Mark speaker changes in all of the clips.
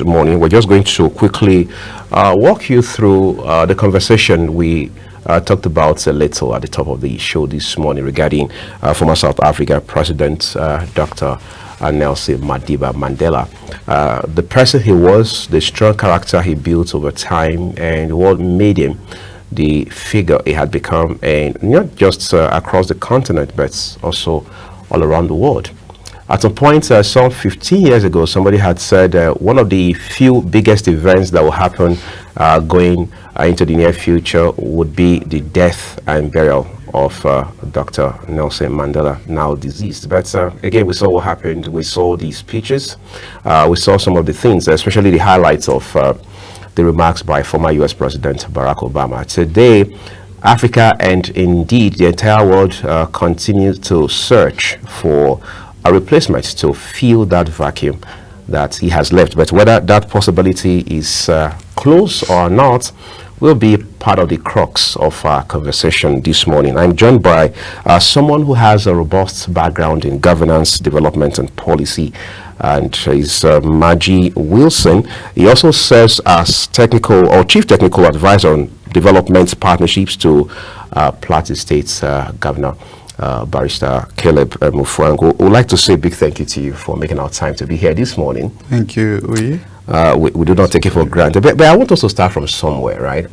Speaker 1: morning. We're just going to quickly walk you through the conversation we talked about a little at the top of the show this morning regarding former South Africa President Dr. Nelson Madiba Mandela. The person he was, the strong character he built over time, and what made him the figure he had become, and not just across the continent, but also all around the world. At some point, some 15 years ago, somebody had said one of the few biggest events that will happen going into the near future would be the death and burial of Dr. Nelson Mandela, now deceased. But again, we saw what happened. We saw the speeches. We saw some of the things, especially the highlights of the remarks by former U.S. President Barack Obama. Today, Africa and indeed the entire world continue to search for a replacement to fill that vacuum that he has left. But whether that possibility is close or not will be part of the crux of our conversation this morning. I'm joined by someone who has a robust background in governance, development, and policy, and is Manji Wilson. He also serves as technical or chief technical advisor on development partnerships to Plateau State's Governor Barrister Caleb Mufwango. We'd like to say a big thank you to you for making our time to be here this morning.
Speaker 2: Thank you, Uyi.
Speaker 1: We do not take it for granted, but I want us to start from somewhere, right?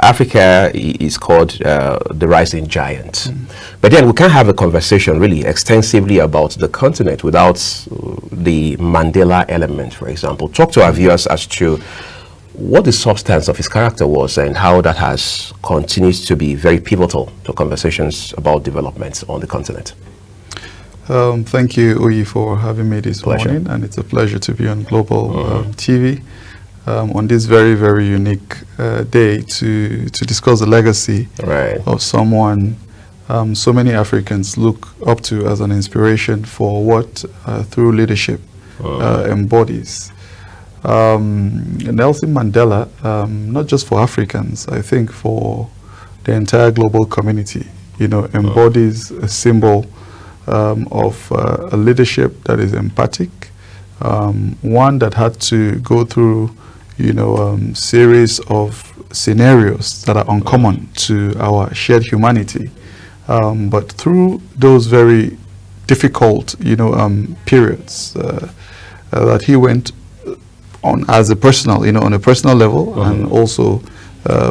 Speaker 1: Africa is called the rising giant, but then we can't have a conversation really extensively about the continent without the Mandela element, for example. Talk to our viewers as to what the substance of his character was and how that has continued to be very pivotal to conversations about development on the continent.
Speaker 2: Thank you, Uyi, for having me this morning, and it's a pleasure to be on Global TV on this very, very unique day to discuss the legacy of someone so many Africans look up to as an inspiration for what through leadership embodies. Nelson Mandela, not just for Africans, I think for the entire global community, embodies a symbol of a leadership that is empathic, one that had to go through, series of scenarios that are uncommon to our shared humanity. But through those very difficult, periods that he went on as a personal, on a personal level, and also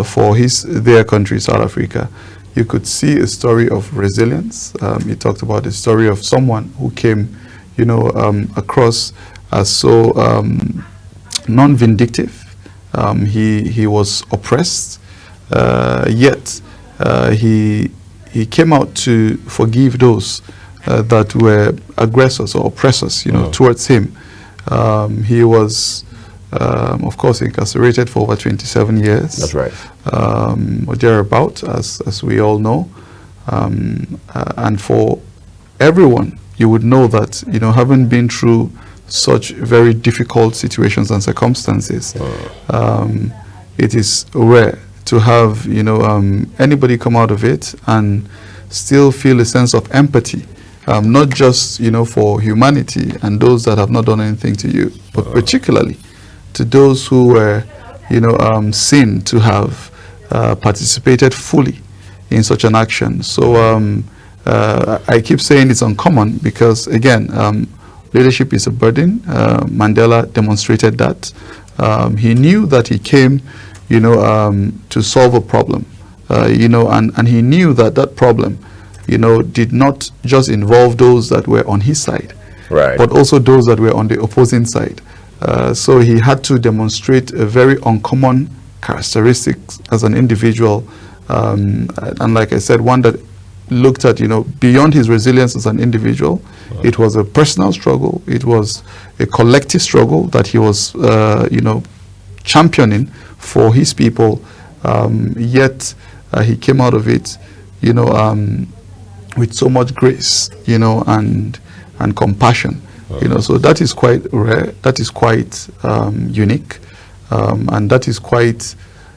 Speaker 2: for their country, South Africa, you could see a story of resilience. He talked about the story of someone who came, across as so non-vindictive. He was oppressed, yet he came out to forgive those that were aggressors or oppressors, towards him. He was, of course, incarcerated for over 27 years.
Speaker 1: That's right.
Speaker 2: Or thereabout, as we all know. And for everyone, you would know that, having been through such very difficult situations and circumstances, it is rare to have, anybody come out of it and still feel a sense of empathy. Not just, for humanity and those that have not done anything to you, but particularly to those who were, seen to have participated fully in such an action. So I keep saying it's uncommon because, again, leadership is a burden. Mandela demonstrated that. He knew that he came, to solve a problem, and he knew that problem, did not just involve those that were on his side, but also those that were on the opposing side. So he had to demonstrate a very uncommon characteristic as an individual, and like I said, one that looked at, beyond his resilience as an individual. It was a personal struggle. It was a collective struggle that he was, championing for his people. Yet he came out of it, with so much grace, and compassion. So that is quite rare. That is quite unique, and that is quite,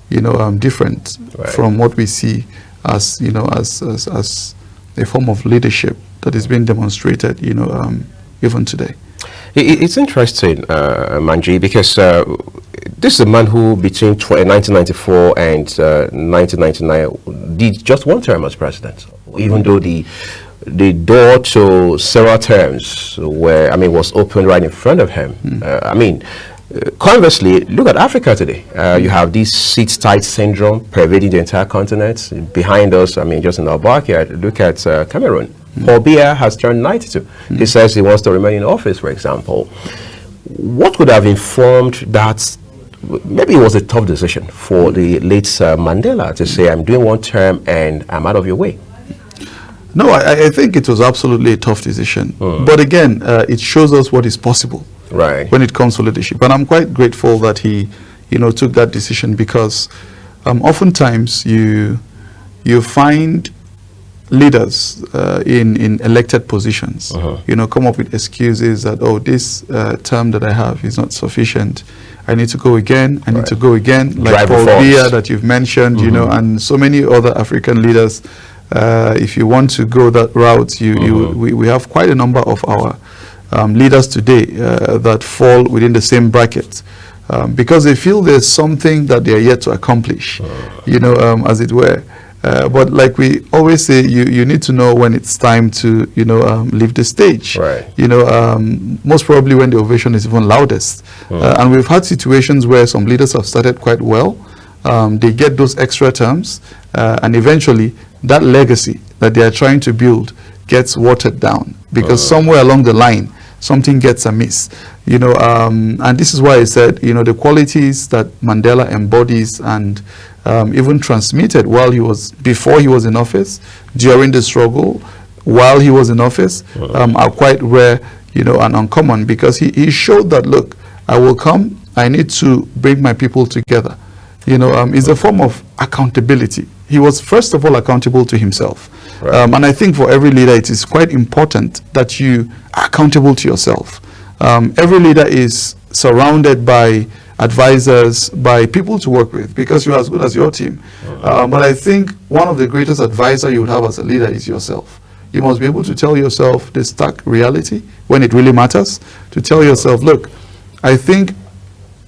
Speaker 2: different from what we see as, as a form of leadership that is being demonstrated, even today.
Speaker 1: It's interesting, Manji, because this is a man who between 1994 and 1999 did just one term as president, even though the door to several terms was open right in front of him. Conversely, look at Africa today. You have this seat-tight syndrome pervading the entire continent. Behind us, just in our backyard, look at Cameroon. Paul Biya has turned 92. He says he wants to remain in office, for example. What could have informed that? Maybe it was a tough decision for the late Mandela to say, I'm doing one term and I'm out of your way.
Speaker 2: No, I think it was absolutely a tough decision. But again, it shows us what is possible when it comes to leadership. And I'm quite grateful that he, took that decision, because oftentimes you find leaders in elected positions, come up with excuses that, this term that I have is not sufficient. I need to go again. I need to go again. Like Paul Biya that you've mentioned, and so many other African leaders. If you want to go that route, we have quite a number of our leaders today that fall within the same bracket, because they feel there's something that they are yet to accomplish, as it were. But like we always say, you need to know when it's time to, leave the stage. Most probably when the ovation is even loudest. And we've had situations where some leaders have started quite well. They get those extra terms, and eventually that legacy that they are trying to build gets watered down, because somewhere along the line something gets amiss. And this is why I said, the qualities that Mandela embodies and even transmitted before he was in office, during the struggle, while he was in office, are quite rare, and uncommon, because he showed that, look, I will come, I need to bring my people together. It's a form of accountability. He was first of all accountable to himself. And I think for every leader, it is quite important that you are accountable to yourself. Every leader is surrounded by advisors, by people to work with, because you're as good as your team. But I think one of the greatest advisors you would have as a leader is yourself. You must be able to tell yourself the stark reality when it really matters, to tell yourself, look, I think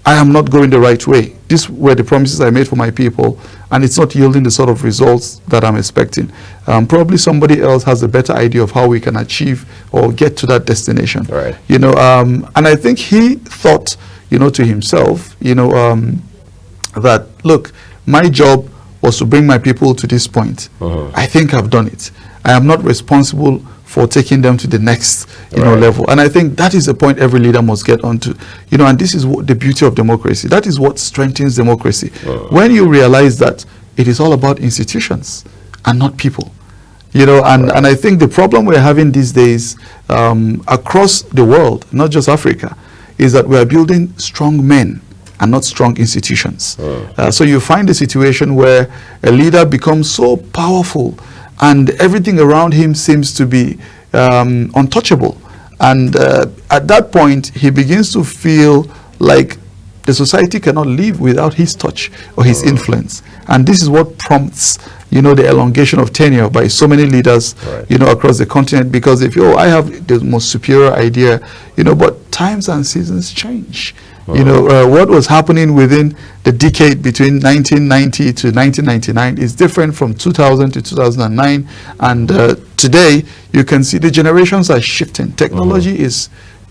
Speaker 2: I am not going the right way. These were the promises I made for my people, and it's not yielding the sort of results that I'm expecting. Probably somebody else has a better idea of how we can achieve or get to that destination. And I think he thought, to himself, that, look, my job was to bring my people to this point. I think I've done it. I am not responsible for taking them to the next level. And I think that is the point every leader must get onto. And this is the beauty of democracy. That is what strengthens democracy. When you realize that it is all about institutions and not people. And I think the problem we're having these days across the world, not just Africa, is that we are building strong men and not strong institutions. So you find a situation where a leader becomes so powerful and everything around him seems to be untouchable. And at that point, he begins to feel like the society cannot live without his touch or his influence. And this is what prompts, the elongation of tenure by so many leaders, across the continent, because they feel, I have the most superior idea, but times and seasons change. What was happening within the decade between 1990 to 1999 is different from 2000 to 2009. And today, you can see the generations are shifting. Technology is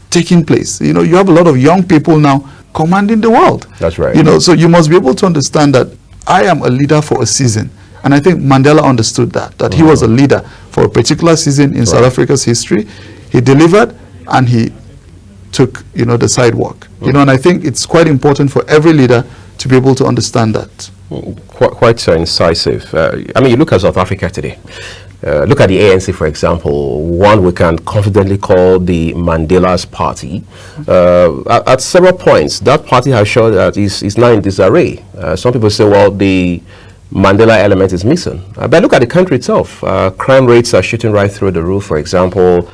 Speaker 2: taking place. You have a lot of young people now commanding the world.
Speaker 1: That's right.
Speaker 2: So you must be able to understand that I am a leader for a season. And I think Mandela understood that he was a leader for a particular season in South Africa's history. He delivered and he took, the sidewalk. And I think it's quite important for every leader to be able to understand that.
Speaker 1: Quite incisive. You look at South Africa today. Look at the ANC, for example, one we can confidently call the Mandela's party. At several points, that party has shown that it's now in disarray. Some people say, well, the Mandela element is missing. But look at the country itself. Crime rates are shooting right through the roof, for example.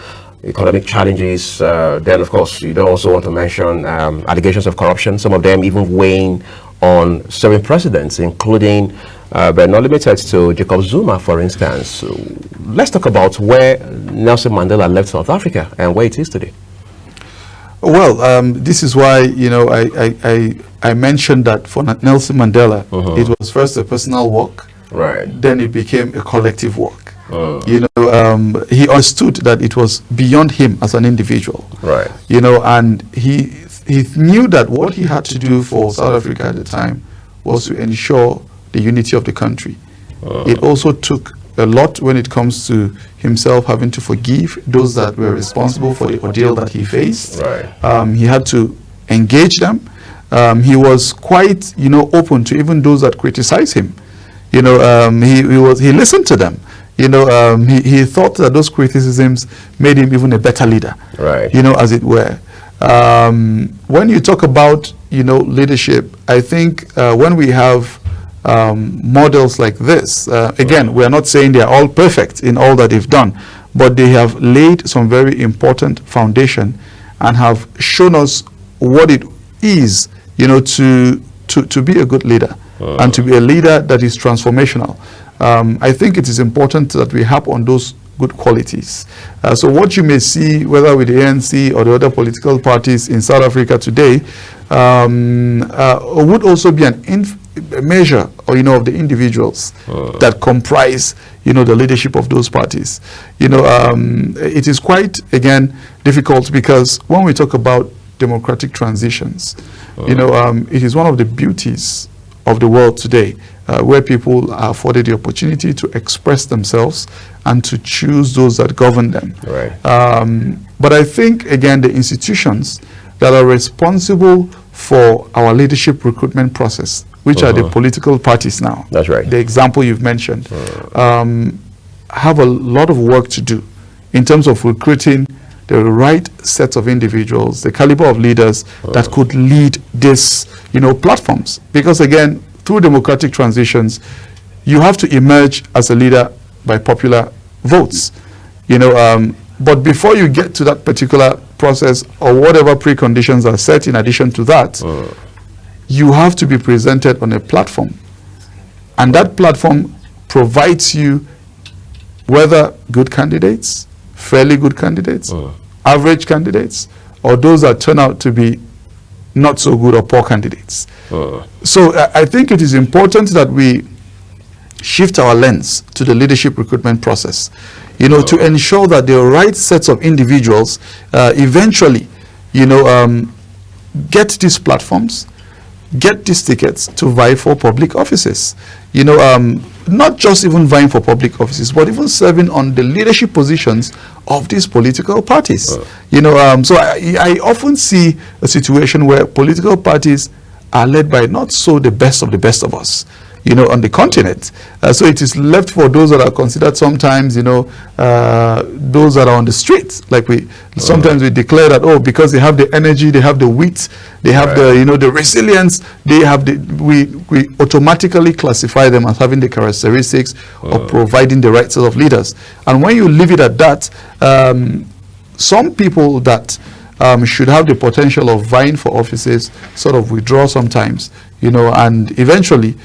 Speaker 1: Economic challenges. Then, of course, you don't also want to mention allegations of corruption, some of them even weighing on serving presidents, including, but not limited to Jacob Zuma, for instance. So let's talk about where Nelson Mandela left South Africa and where it is today.
Speaker 2: Well, this is why, I mentioned that for Nelson Mandela, it was first a personal work,
Speaker 1: Right.
Speaker 2: then it became a collective work. He understood that it was beyond him as an individual.
Speaker 1: Right.
Speaker 2: And he knew that what he had to do for South Africa at the time was to ensure the unity of the country. It also took a lot when it comes to himself having to forgive those that were responsible for the ordeal that he faced.
Speaker 1: Right.
Speaker 2: He had to engage them. He was quite, open to even those that criticized him. He listened to them. He thought that those criticisms made him even a better leader.
Speaker 1: Right.
Speaker 2: As it were. When you talk about, leadership, I think when we have models like this, again, we are not saying they are all perfect in all that they've done, but they have laid some very important foundation and have shown us what it is, to be a good leader and to be a leader that is transformational. I think it is important that we harp on those good qualities. So what you may see, whether with the ANC or the other political parties in South Africa today, would also be a measure, of the individuals that comprise, the leadership of those parties. It is quite, again, difficult because when we talk about democratic transitions, it is one of the beauties of the world today, where people are afforded the opportunity to express themselves and to choose those that govern them.
Speaker 1: Right.
Speaker 2: But I think, again, the institutions that are responsible for our leadership recruitment process, which are the political parties now.
Speaker 1: That's right.
Speaker 2: The example you've mentioned, have a lot of work to do in terms of recruiting the right set of individuals, the caliber of leaders that could lead this, platforms. Because again, through democratic transitions, you have to emerge as a leader by popular votes. But before you get to that particular process or whatever preconditions are set in addition to that, you have to be presented on a platform. And that platform provides you whether good candidates, fairly good candidates, average candidates, or those that turn out to be not so good or poor candidates. So I think it is important that we shift our lens to the leadership recruitment process, to ensure that the right sets of individuals eventually, get these platforms, get these tickets to vie for public offices. Not just even vying for public offices, but even serving on the leadership positions of these political parties. So I often see a situation where political parties are led by not so the best of us, on the continent. So it is left for those that are considered sometimes, those that are on the streets. Like sometimes we declare that, because they have the energy, they have the wit, they have the resilience, we automatically classify them as having the characteristics of providing the right set of leaders. And when you leave it at that, some people that should have the potential of vying for offices sort of withdraw sometimes, and eventually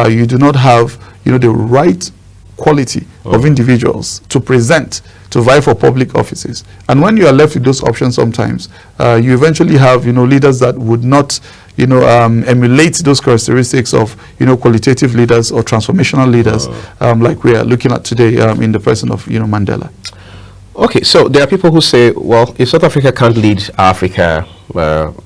Speaker 2: you do not have, the right quality of individuals to present to vie for public offices. And when you are left with those options sometimes, you eventually have, leaders that would not, emulate those characteristics of, qualitative leaders or transformational leaders like we are looking at today in the person of, Mandela.
Speaker 1: Okay, so there are people who say, well, if South Africa can't lead Africa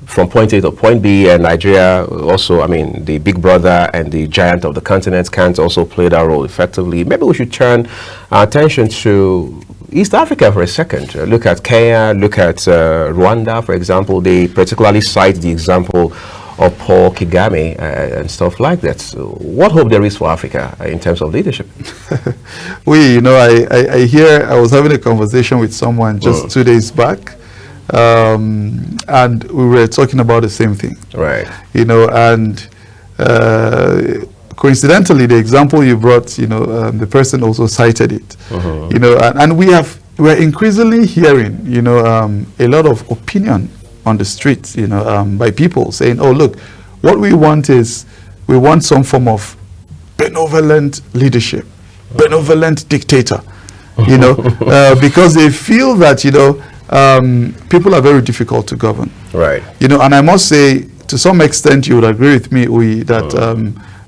Speaker 1: from point A to point B, and Nigeria also, the big brother and the giant of the continent can't also play that role effectively, maybe we should turn our attention to East Africa for a second. Look at Kenya, look at Rwanda, for example. They particularly cite the example of Paul Kagame and stuff like that. So what hope there is for Africa in terms of leadership?
Speaker 2: I was having a conversation with someone just 2 days back, and we were talking about the same thing.
Speaker 1: Right.
Speaker 2: And coincidentally, the example you brought, the person also cited it. And we're increasingly hearing, a lot of opinion on the streets, by people saying, oh, look, what we want is, we want some form of benevolent leadership, benevolent dictator, because they feel that, people are very difficult to govern.
Speaker 1: Right.
Speaker 2: You know, and I must say, to some extent, you would agree with me, that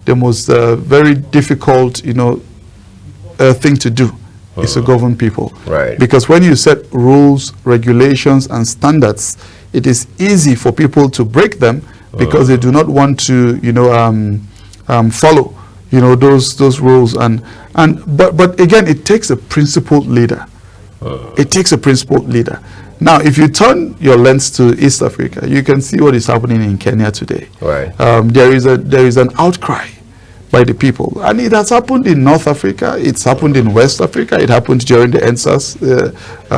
Speaker 2: the most very difficult, you know, thing to do is to govern people.
Speaker 1: Right.
Speaker 2: Because when you set rules, regulations, and standards, it is easy for people to break them because they do not want to, you know, follow, you know, those rules. But again, it takes a principled leader. It takes a principled leader. Now, if you turn your lens to East Africa, you can see what is happening in Kenya today.
Speaker 1: Right.
Speaker 2: There is an outcry by the people, and it has happened in North Africa. It's happened in West Africa. It happened during the EndSARS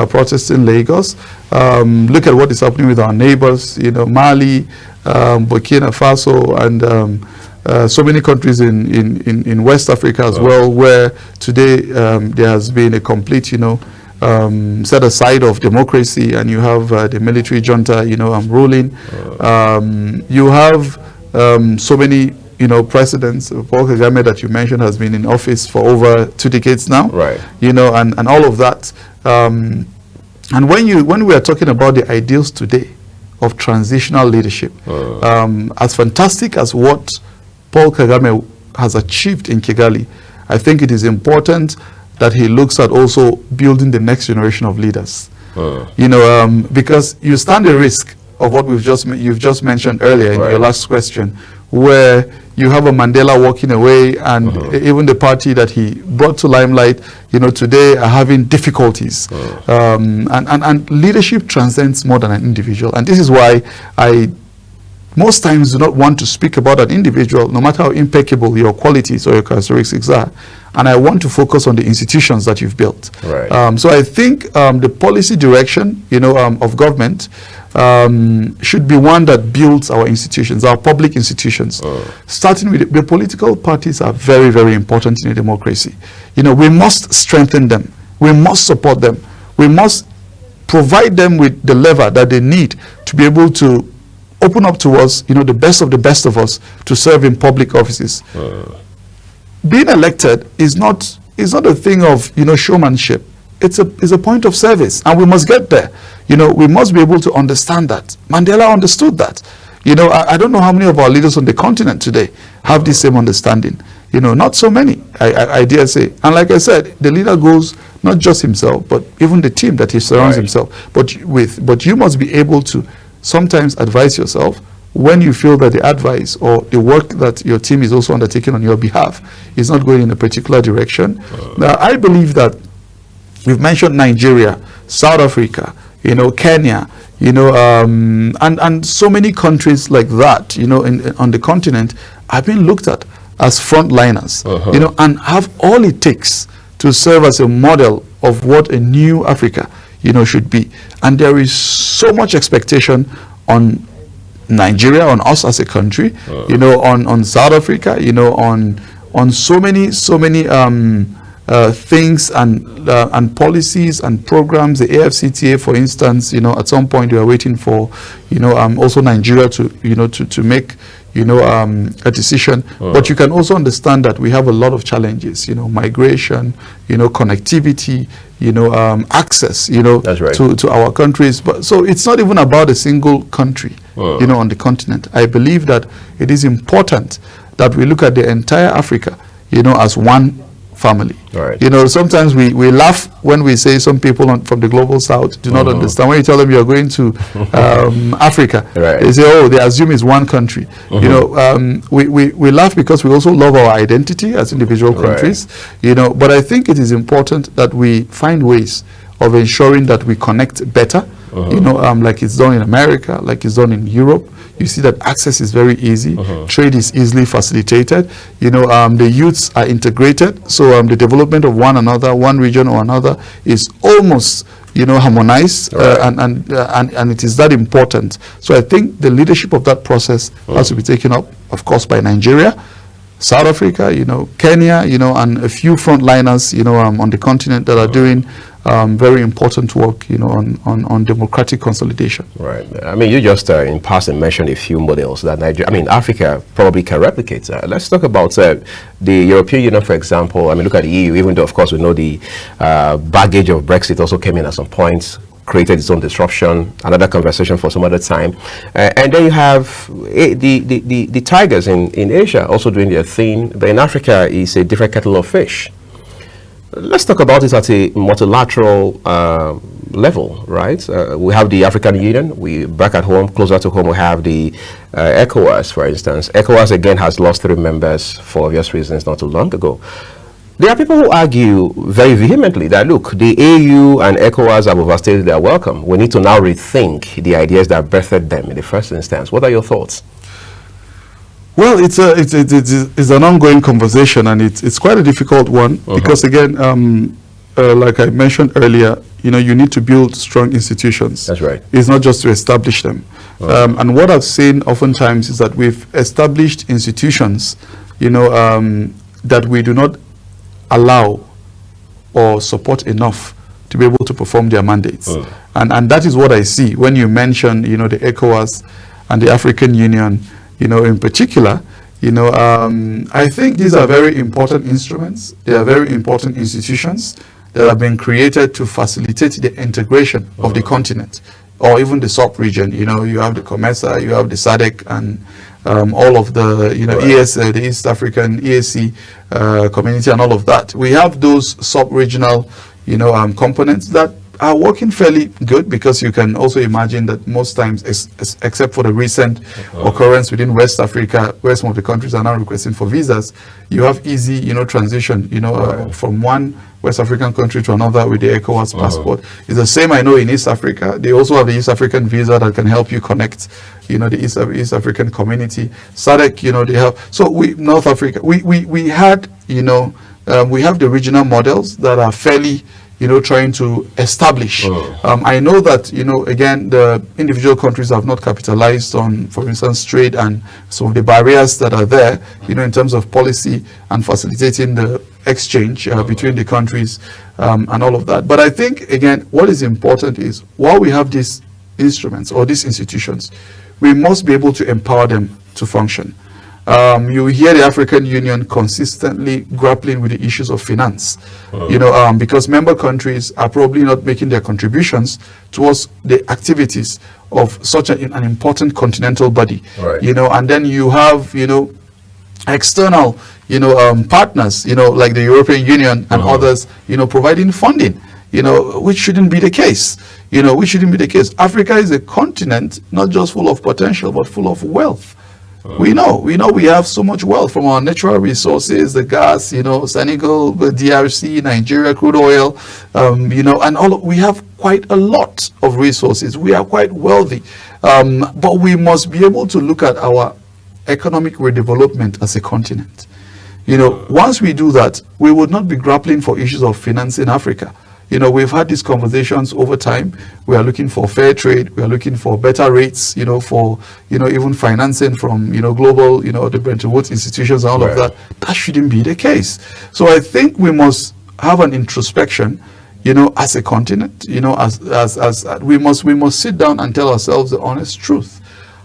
Speaker 2: protests in Lagos. Look at what is happening with our neighbors, you know, Mali, Burkina Faso, and so many countries in West Africa as well, where today there has been a complete, you know, set aside of democracy, and you have the military junta, you know, ruling. You have so many, you know, presidents. Paul Kagame that you mentioned has been in office for over 2 decades now. Right. You know, and all of that. And when we are talking about the ideals today of transitional leadership, as fantastic as what Paul Kagame has achieved in Kigali, I think it is important that he looks at also building the next generation of leaders. You know, because you stand a risk of what you've just mentioned earlier in your last question, where you have a Mandela walking away, and even the party that he brought to limelight, you know, today are having difficulties. And leadership transcends more than an individual. And this is why I most times do not want to speak about an individual, no matter how impeccable your qualities or your characteristics are. And I want to focus on the institutions that you've built. Right. So I think the policy direction, you know, of government should be one that builds our institutions, our public institutions. Starting with the political parties are very, very important in a democracy. You know, we must strengthen them. We must support them. We must provide them with the lever that they need to be able to open up to us, you know, the best of us to serve in public offices. Being elected is not a thing of, you know, showmanship. It's a point of service, and we must get there. You know, we must be able to understand that. Mandela understood that. You know, I don't know how many of our leaders on the continent today have this same understanding. You know, not so many, I dare say. And like I said, the leader goes not just himself, but even the team that he surrounds himself. But you must be able to sometimes advise yourself when you feel that the advice or the work that your team is also undertaking on your behalf is not going in a particular direction. Now, I believe that we've mentioned Nigeria, South Africa, you know, Kenya, you know, and so many countries like that, you know, on the continent have been looked at as frontliners, you know, and have all it takes to serve as a model of what a new Africa, you know, should be. And there is so much expectation on Nigeria, on us as a country, you know, on South Africa, you know, on so many things and policies and programs. The AFCTA, for instance, you know, at some point we are waiting for, you know, also Nigeria to, you know, to make, you know, a decision. But you can also understand that we have a lot of challenges, you know, migration, you know, connectivity, you know, access, you know, to our countries. But so it's not even about a single country, you know, on the continent. I believe that it is important that we look at the entire Africa, you know, as one family. You know, sometimes we laugh when we say some people from the global south do not understand. When you tell them you're going to Africa, they say, oh, they assume it's one country. You know, we laugh because we also love our identity as individual countries, you know, but I think it is important that we find ways of ensuring that we connect better, you know, like it's done in America, like it's done in Europe. You see that access is very easy. Trade is easily facilitated. You know, the youths are integrated. So the development of one another, one region or another, is almost, you know, harmonized. And it is that important. So I think the leadership of that process has to be taken up, of course, by Nigeria, South Africa, you know, Kenya, you know, and a few frontliners, you know, on the continent that are doing very important work, you know, on democratic consolidation. Right.
Speaker 1: I mean, you just in passing mentioned a few models that Africa probably can replicate. Let's talk about the European Union, for example. I mean, look at the EU, even though, of course, we know the baggage of Brexit also came in at some points. created its own disruption, another conversation for some other time. And then you have the tigers in Asia also doing their thing, but in Africa is a different kettle of fish. Let's talk about it at a multilateral level, right? We have the African Union. We back at home, closer to home, we have the ECOWAS, for instance. ECOWAS again has lost 3 members for obvious reasons not too long ago. There are people who argue very vehemently that, look, the AU and ECOWAS have overstayed their welcome. We need to now rethink the ideas that birthed them in the first instance. What are your thoughts?
Speaker 2: Well, it's an ongoing conversation, and it's quite a difficult one because, again, like I mentioned earlier, you need to build strong institutions.
Speaker 1: That's right.
Speaker 2: It's not just to establish them. And what I've seen oftentimes is that we've established institutions, that we do not allow or support enough to be able to perform their mandates. And that is what I see when you mention, the ECOWAS and the African Union. In particular, I think these are very important instruments. They are very important institutions that have been created to facilitate the integration of the continent or even the sub-region. You have the COMESA, you have the SADC, and all of the, the East African EAC community and all of that. We have those sub-regional, components that are working fairly good, because you can also imagine that most times, except for the recent occurrence within West Africa, where some of the countries are now requesting for visas, you have easy, transition, from one West African country to another with the ECOWAS passport. It's the same, I know, in East Africa. They also have the East African visa that can help you connect, the East African community. SADC, they have. So North Africa, we had, we have the regional models that are fairly, trying to establish. I know that, again, the individual countries have not capitalized on, for instance, trade and some of the barriers that are there, in terms of policy and facilitating the exchange between the countries and all of that. But I think, again, what is important is, while we have these instruments or these institutions, we must be able to empower them to function. You hear the African Union consistently grappling with the issues of finance, because member countries are probably not making their contributions towards the activities of such an important continental body, and then you have, external, partners, like the European Union and others, providing funding, which shouldn't be the case. Which shouldn't be the case. Africa is a continent not just full of potential, but full of wealth. We know we have so much wealth from our natural resources, the gas, Senegal, DRC, Nigeria, crude oil, and we have quite a lot of resources. We are quite wealthy, but we must be able to look at our economic redevelopment as a continent. Once we do that, we would not be grappling for issues of finance in Africa. We've had these conversations over time. We are looking for fair trade. We are looking for better rates, for, even financing from, global, the Bretton Woods institutions and all of that. That shouldn't be the case. So I think we must have an introspection, as a continent, as we must sit down and tell ourselves the honest truth.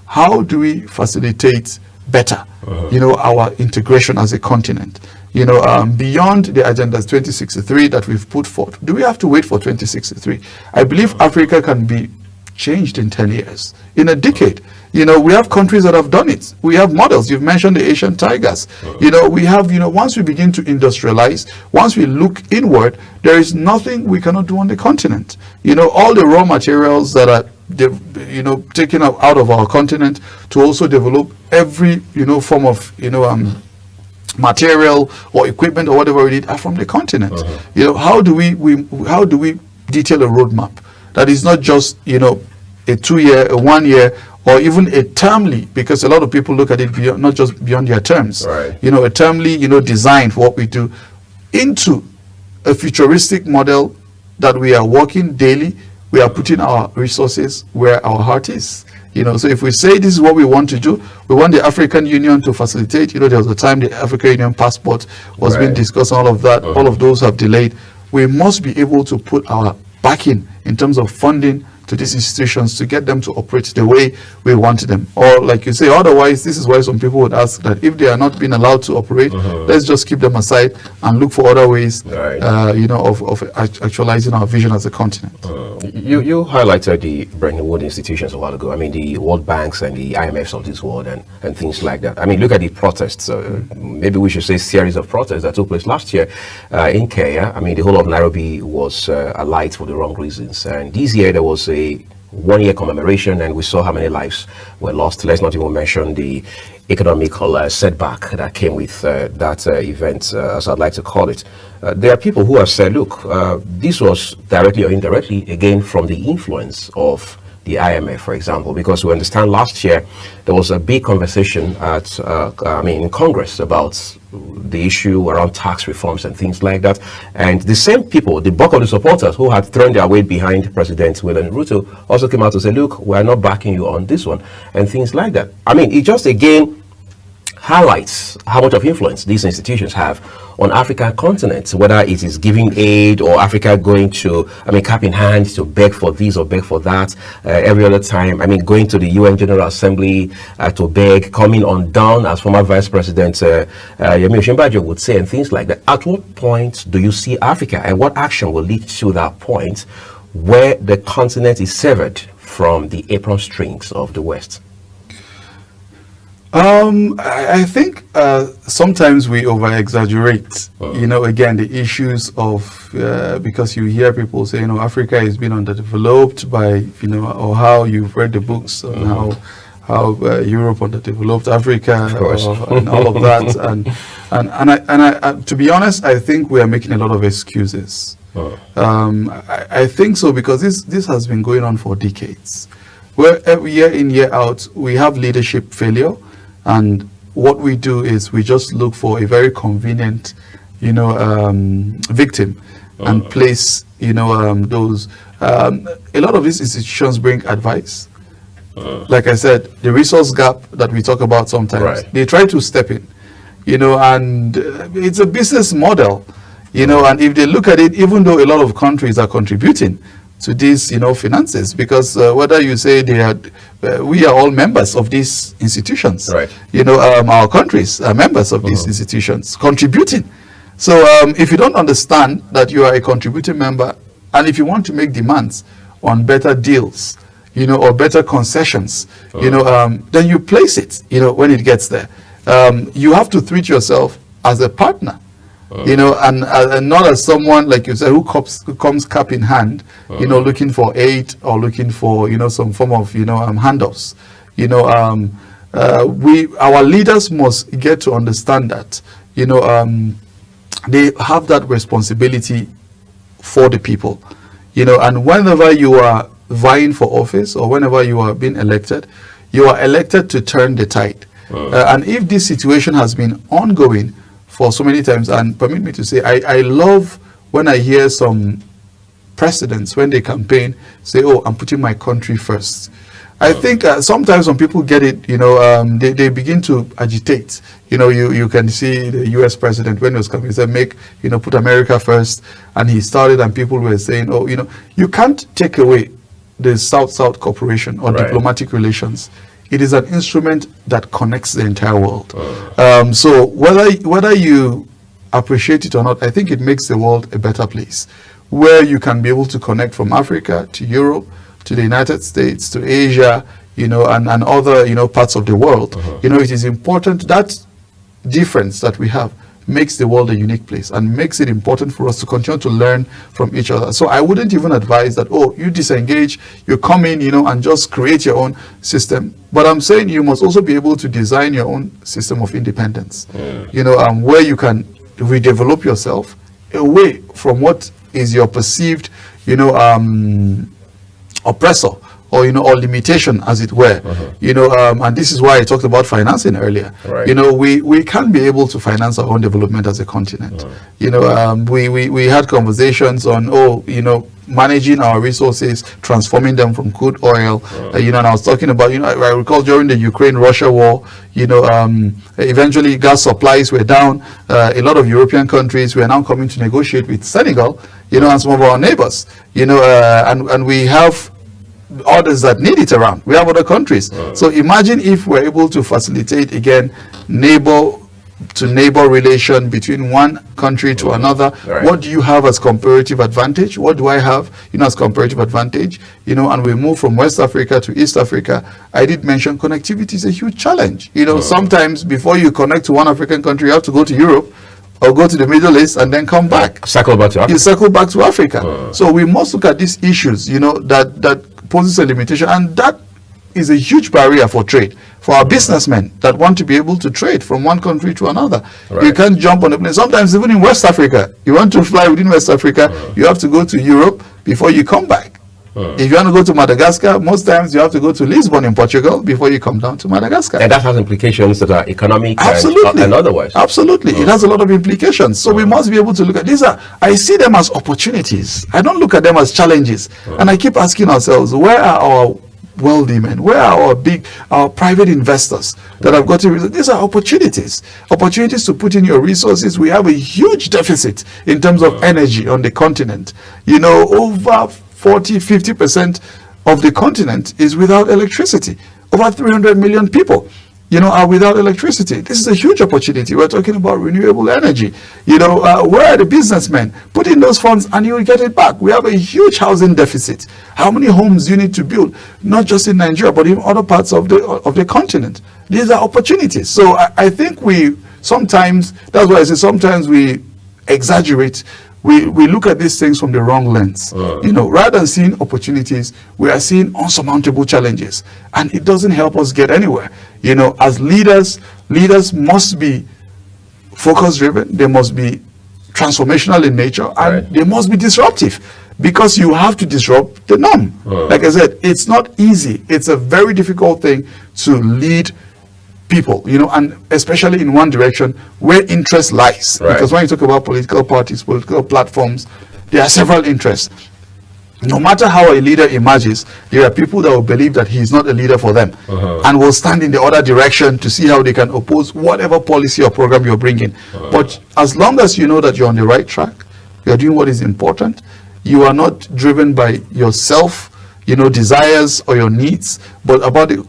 Speaker 2: How do we facilitate better, our integration as a continent? Beyond the agendas 2063 that we've put forth. Do we have to wait for 2063? I believe Africa can be changed in 10 years, in a decade. We have countries that have done it. We have models. You've mentioned the Asian tigers. We have, once we begin to industrialize, once we look inward, there is nothing we cannot do on the continent. All the raw materials that are taken out of our continent to also develop every, form of, material or equipment or whatever we need are from the continent. How do we detail a roadmap that is not just a 2-year, a 1 year, or even a termly, because a lot of people look at it beyond, not just beyond their terms. A termly, design for what we do, into a futuristic model that we are working daily. We are putting our resources where our heart is. So if we say this is what we want to do, we want the African Union to facilitate. There was a time the African Union passport was being discussed, all of that. All of those have delayed. We must be able to put our backing in terms of funding to these institutions to get them to operate the way we want them. Or like you say, otherwise, this is why some people would ask that if they are not being allowed to operate, let's just keep them aside and look for other ways, of actualizing our vision as a continent.
Speaker 1: You highlighted the Bretton Woods institutions a while ago. I mean, the World Banks and the IMFs of this world and things like that. I mean, look at the protests. Maybe we should say series of protests that took place last year in Kenya. I mean, the whole of Nairobi was alight for the wrong reasons. And this year there was a 1-year commemoration, and we saw how many lives were lost. Let's not even mention the economical setback that came with that event, as I'd like to call it. There are people who have said, look, this was directly or indirectly, again, from the influence of the IMF, for example, because we understand last year there was a big conversation at, in Congress about the issue around tax reforms and things like that. And the same people, the bulk of the supporters who had thrown their weight behind President William Ruto, also came out to say, look, we're not backing you on this one, and things like that. I mean, it just again highlights how much of influence these institutions have on African continent, whether it is giving aid or Africa going to, cap in hand to beg for this or beg for that every other time. I mean, going to the UN General Assembly to beg, coming on down, as former Vice President Yemi Osinbajo would say, and things like that. At what point do you see Africa, and what action will lead to that point where the continent is severed from the apron strings of the West?
Speaker 2: I think sometimes we over-exaggerate, again, the issues of, because you hear people say, Africa is being underdeveloped by, or how you've read the books on how Europe underdeveloped Africa and all of that. And I, to be honest, I think we are making a lot of excuses. I think so, because this has been going on for decades, where every year in, year out, we have leadership failure. And what we do is we just look for a very convenient, victim and place, those. A lot of these institutions bring advice. Like I said, the resource gap that we talk about sometimes, they try to step in, and it's a business model, and if they look at it, even though a lot of countries are contributing to these, finances, because whether you say we are all members of these institutions, our countries are members of these institutions, contributing. So if you don't understand that you are a contributing member, and if you want to make demands on better deals, or better concessions, then you place it, when it gets there. You have to treat yourself as a partner. And not as someone, like you said, who comes cap in hand, looking for aid or looking for, some form of, handouts. Our leaders must get to understand that, they have that responsibility for the people, and whenever you are vying for office or whenever you are being elected, you are elected to turn the tide. And if this situation has been ongoing for so many times, and permit me to say, I love when I hear some presidents, when they campaign, say, oh, I'm putting my country first. I think sometimes when people get it, they begin to agitate. You can see the US president, when he was coming, he said, put America first. And he started, and people were saying, oh, you can't take away the South-South cooperation or diplomatic relations. It is an instrument that connects the entire world. So whether you appreciate it or not, I think it makes the world a better place, where you can be able to connect from Africa to Europe, to the United States, to Asia, and other, parts of the world. It is important. That difference that we have makes the world a unique place and makes it important for us to continue to learn from each other. So I wouldn't even advise that, oh, you disengage, you come in, and just create your own system. But I'm saying you must also be able to design your own system of independence, where you can redevelop yourself away from what is your perceived, oppressor, or or limitation, as it were. And this is why I talked about financing earlier. We can be able to finance our own development as a continent. We had conversations on managing our resources, transforming them from crude oil. And I was talking about, I recall during the Ukraine-Russia war, eventually gas supplies were down. A lot of European countries were now coming to negotiate with Senegal, and some of our neighbors, and we have others that need it around. We have other countries. So imagine if we're able to facilitate, again, neighbor to neighbor relation between one country to another.
Speaker 1: Right.
Speaker 2: What do you have as comparative advantage? What do I have, as comparative advantage? And we move from West Africa to East Africa. I did mention connectivity is a huge challenge. Sometimes before you connect to one African country, you have to go to Europe or go to the Middle East and then come back.
Speaker 1: Circle back to Africa.
Speaker 2: You circle back to Africa. So we must look at these issues, that poses a limitation, and that is a huge barrier for trade, for our businessmen that want to be able to trade from one country to another.
Speaker 1: Right.
Speaker 2: You can't jump on a plane. Sometimes even in West Africa, you want to fly within West Africa, you have to go to Europe before you come back. If you want to go to Madagascar, most times you have to go to Lisbon in Portugal before you come down to Madagascar.
Speaker 1: And that has implications that are economic
Speaker 2: Absolutely.
Speaker 1: and otherwise.
Speaker 2: Absolutely. It has a lot of implications. So we must be able to look at these. I see them as opportunities. I don't look at them as challenges. And I keep asking ourselves, where are our wealthy men? Where are our private investors that have got to? These are opportunities to put in your resources. We have a huge deficit in terms of energy on the continent. Over 40-50% of the continent is without electricity. Over 300 million people are without electricity. This is a huge opportunity. We're talking about renewable energy. Where are the businessmen? Put in those funds and you will get it back. We have a huge housing deficit. How many homes do you need to build? Not just in Nigeria, but in other parts of the continent. These are opportunities. So I think sometimes we exaggerate. We look at these things from the wrong lens. Rather than seeing opportunities, we are seeing unsurmountable challenges, and it doesn't help us get anywhere. As leaders must be focus driven. They must be transformational in nature, and they must be disruptive, because you have to disrupt the norm. Like I said, it's not easy. It's a very difficult thing to lead people, and especially in one direction where interest lies. Because when you talk about political parties, political platforms, there are several interests. No matter how a leader emerges, there are people that will believe that he is not a leader for them, and will stand in the other direction to see how they can oppose whatever policy or program you're bringing. But as long as you know that you're on the right track, you're doing what is important, you are not driven by yourself, desires or your needs, but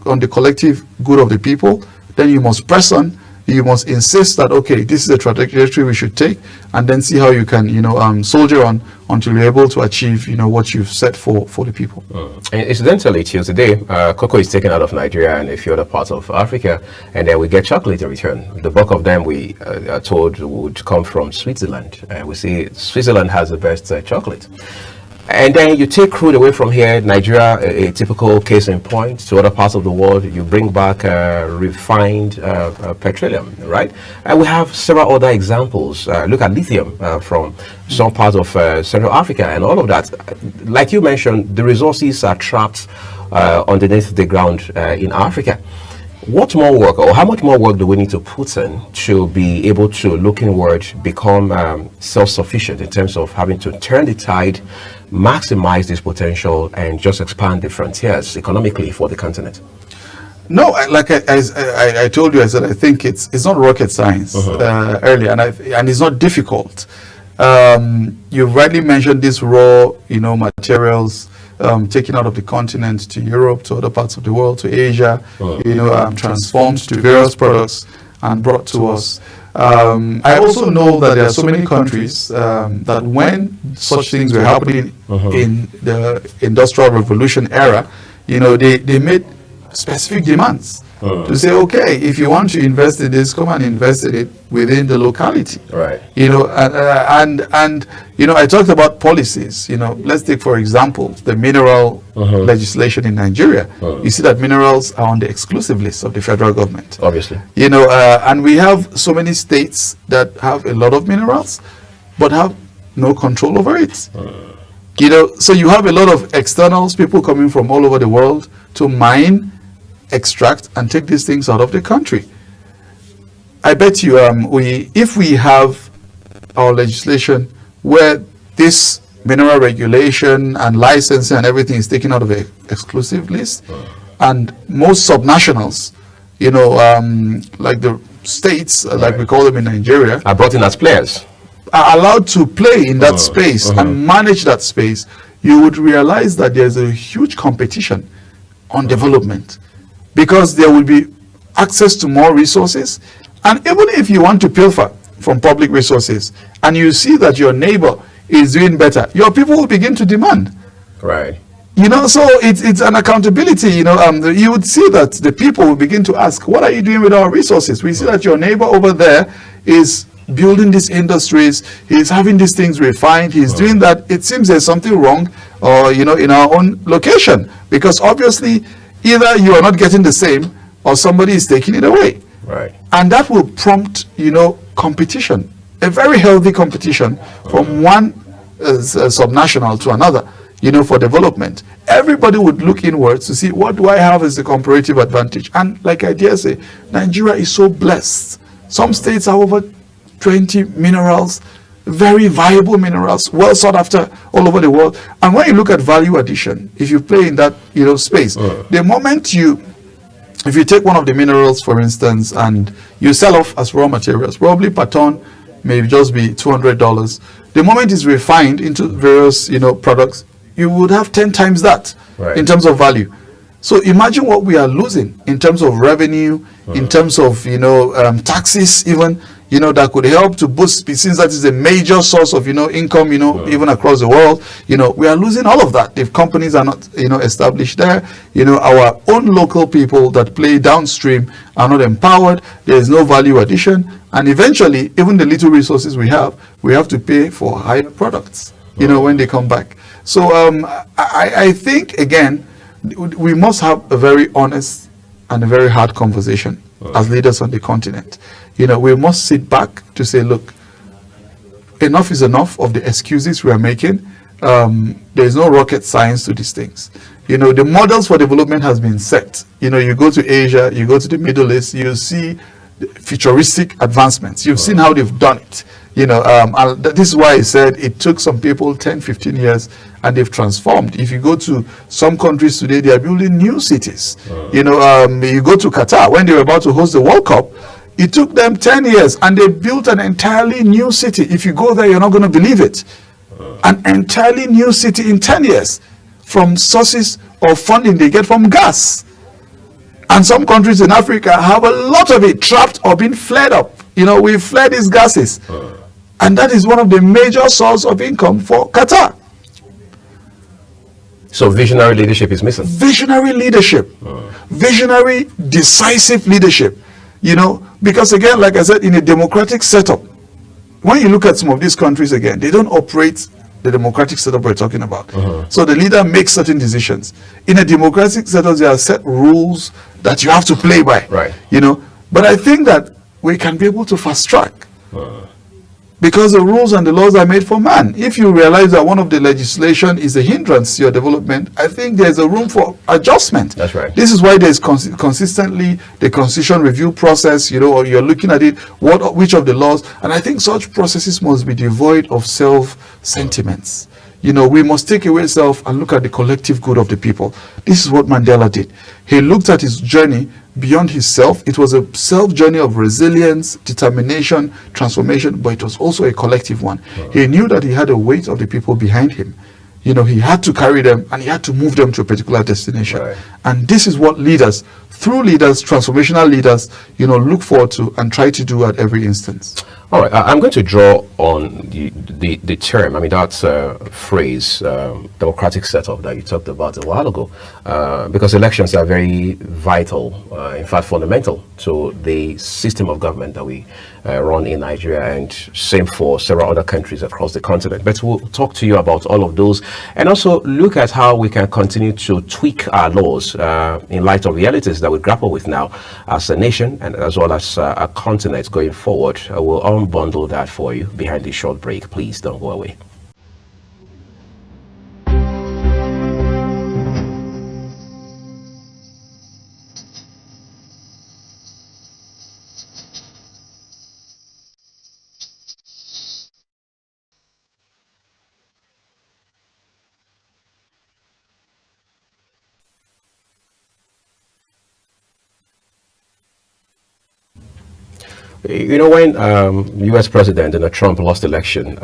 Speaker 2: on the collective good of the people, then you must press on. You must insist that, okay, this is the trajectory we should take, and then see how you can, soldier on until you're able to achieve, what you've set for the people.
Speaker 1: And incidentally, till today, cocoa is taken out of Nigeria and a few other parts of Africa, and then we get chocolate in return. The bulk of them, we are told, would come from Switzerland. We see Switzerland has the best chocolate. And then you take crude away from here, Nigeria, a typical case in point, to other parts of the world, you bring back refined petroleum, right? And we have several other examples. Look at lithium from some parts of Central Africa and all of that. Like you mentioned, the resources are trapped underneath the ground in Africa. What more work, or how much more work do we need to put in to be able to, look inward, become self-sufficient in terms of having to turn the tide, maximize this potential, and just expand the frontiers economically for the continent?
Speaker 2: No, like I told you, I said I think it's not rocket science earlier, and it's not difficult. You've rightly mentioned these raw, materials. Taken out of the continent to Europe, to other parts of the world, to Asia, transformed to various products and brought to us. I also know that there are so many countries that when such things were happening in the Industrial Revolution era, they made specific demands to say, okay, if you want to invest in this, come and invest in it within the locality.
Speaker 1: Right.
Speaker 2: And I talked about policies. Let's take, for example, the mineral legislation in Nigeria. You see that minerals are on the exclusive list of the federal government.
Speaker 1: Obviously.
Speaker 2: And we have so many states that have a lot of minerals, but have no control over it. So you have a lot of externals, people coming from all over the world to mine, extract, and take these things out of the country. I bet you, if we have our legislation where this mineral regulation and licensing and everything is taken out of the exclusive list, and most subnationals, like the states, like we call them in Nigeria,
Speaker 1: are brought in as players,
Speaker 2: are allowed to play in that space and manage that space, you would realize that there's a huge competition on development, because there will be access to more resources. And even if you want to pilfer from public resources and you see that your neighbor is doing better, your people will begin to demand.
Speaker 1: Right.
Speaker 2: So it's an accountability. You would see that the people will begin to ask, what are you doing with our resources? We see that your neighbor over there is building these industries, he's having these things refined, he's doing that. It seems there's something wrong, or in our own location, because obviously either you are not getting the same or somebody is taking it away.
Speaker 1: Right.
Speaker 2: And that will prompt competition, a very healthy competition from one subnational to another, for development. Everybody would look inwards to see, what do I have as a comparative advantage? And like I dare say, Nigeria is so blessed. Some states have over 20 minerals, very viable minerals, well sought after all over the world. And when you look at value addition, if you play in that space, the moment if you take one of the minerals, for instance, and you sell off as raw materials, probably per ton may just be $200. The moment it's refined into various products, you would have 10 times that in terms of value. So imagine what we are losing in terms of revenue, in terms of taxes, even that could help to boost, since that is a major source of income, even across the world. We are losing all of that if companies are not established there. Our own local people that play downstream are not empowered. There is no value addition, and eventually even the little resources we have to pay for higher products when they come back. So I think, again, we must have a very honest and a very hard conversation as leaders on the continent. We must sit back to say, look, enough is enough of the excuses we are making. There's no rocket science to these things. The models for development has been set. You go to Asia, you go to the Middle East, you see futuristic advancements. You've seen how they've done it. This is why I said it took some people 10, 15 years and they've transformed. If you go to some countries today, they are building new cities. You go to Qatar, when they were about to host the World Cup, it took them 10 years and they built an entirely new city. If you go there, you're not going to believe it. An entirely new city in 10 years from sources of funding they get from gas. And some countries in Africa have a lot of it trapped or being flared up. We flare these gases. And that is one of the major sources of income for Qatar.
Speaker 1: So visionary leadership is missing.
Speaker 2: Visionary leadership. Visionary, decisive leadership. Because again, like I said, in a democratic setup, when you look at some of these countries again, they don't operate the democratic setup we're talking about. So the leader makes certain decisions. In a democratic setup, there are set rules that you have to play by.
Speaker 1: Right.
Speaker 2: But I think that we can be able to fast track. Because the rules and the laws are made for man. If you realize that one of the legislation is a hindrance to your development, I think there's a room for adjustment.
Speaker 1: That's right.
Speaker 2: This is why there's consistently the constitution review process, or you're looking at it, which of the laws, and I think such processes must be devoid of self-sentiments. We must take away self and look at the collective good of the people. This is what Mandela did. He looked at his journey beyond himself. It was a self journey of resilience, determination, transformation, but it was also a collective one. He knew that he had a weight of the people behind him. He had to carry them and he had to move them to a particular destination.
Speaker 1: Right.
Speaker 2: And this is what leaders, through leaders, transformational leaders, look forward to and try to do at every instance.
Speaker 1: All right, I'm going to draw on the term, that phrase, democratic setup that you talked about a while ago, because elections are very vital, in fact fundamental to the system of government that we run in Nigeria, and same for several other countries across the continent. But we'll talk to you about all of those and also look at how we can continue to tweak our laws in light of realities that we grapple with now as a nation and as well as a continent going forward. We'll unbundle that for you behind this short break. Please don't go away. You know, when U.S. President Donald Trump lost election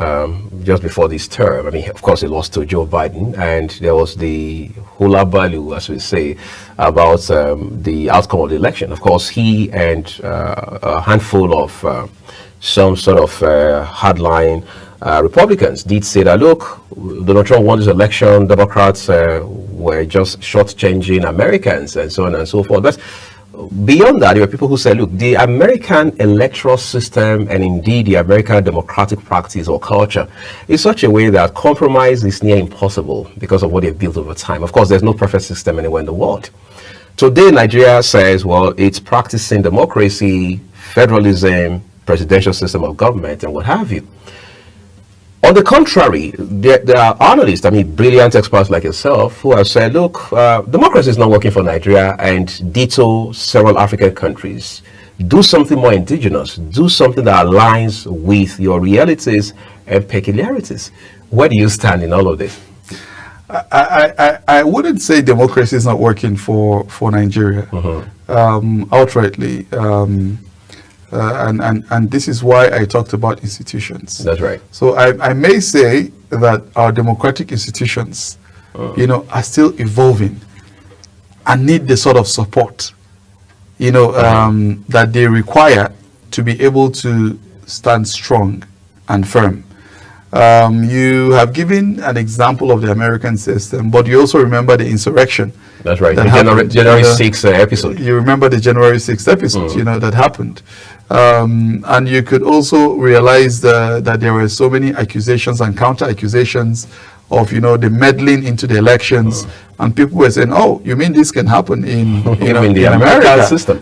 Speaker 1: just before this term, I mean, of course, he lost to Joe Biden, and there was the hula baloo, as we say, about the outcome of the election. Of course, he and a handful of some sort of hardline Republicans did say that, look, Donald Trump won this election, Democrats were just shortchanging Americans, and so on and so forth. But beyond that, there were people who said, look, the American electoral system and indeed the American democratic practice or culture is such a way that compromise is near impossible because of what they've built over time. Of course, there's no perfect system anywhere in the world. Today, Nigeria says, well, it's practicing democracy, federalism, presidential system of government, and what have you. On the contrary, there are analysts, I mean, brilliant experts like yourself, who have said, look, democracy is not working for Nigeria, and ditto several African countries. Do something more indigenous. Do something that aligns with your realities and peculiarities. Where do you stand in all of this?
Speaker 2: I wouldn't say democracy is not working for Nigeria outrightly. And this is why I talked about institutions.
Speaker 1: That's right.
Speaker 2: So I may say that our democratic institutions, are still evolving and need the sort of support, that they require to be able to stand strong and firm. You have given an example of the American system, but you also remember the insurrection.
Speaker 1: That's right.
Speaker 2: That
Speaker 1: The January 6th episode.
Speaker 2: You remember the January 6th episode, that happened. And you could also realize that there were so many accusations and counter-accusations of, the meddling into the elections. And people were saying, oh, you mean this can happen in
Speaker 1: the American system?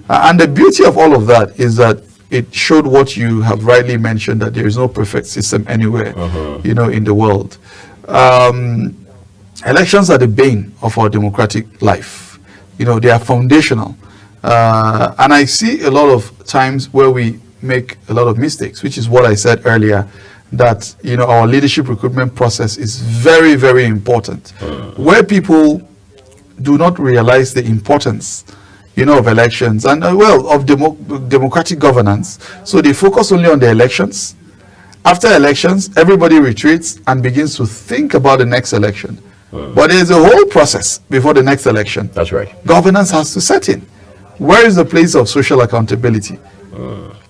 Speaker 2: And the beauty of all of that is that it showed what you have rightly mentioned, that there is no perfect system anywhere, in the world. Elections are the bane of our democratic life. They are foundational. And I see a lot of times where we make a lot of mistakes, which is what I said earlier, that, our leadership recruitment process is very, very important. Where people do not realize the importance, of elections and, of democratic governance. So they focus only on the elections. After elections, everybody retreats and begins to think about the next election. But there's a whole process before the next election.
Speaker 1: That's right.
Speaker 2: Governance has to set in. Where is the place of social accountability?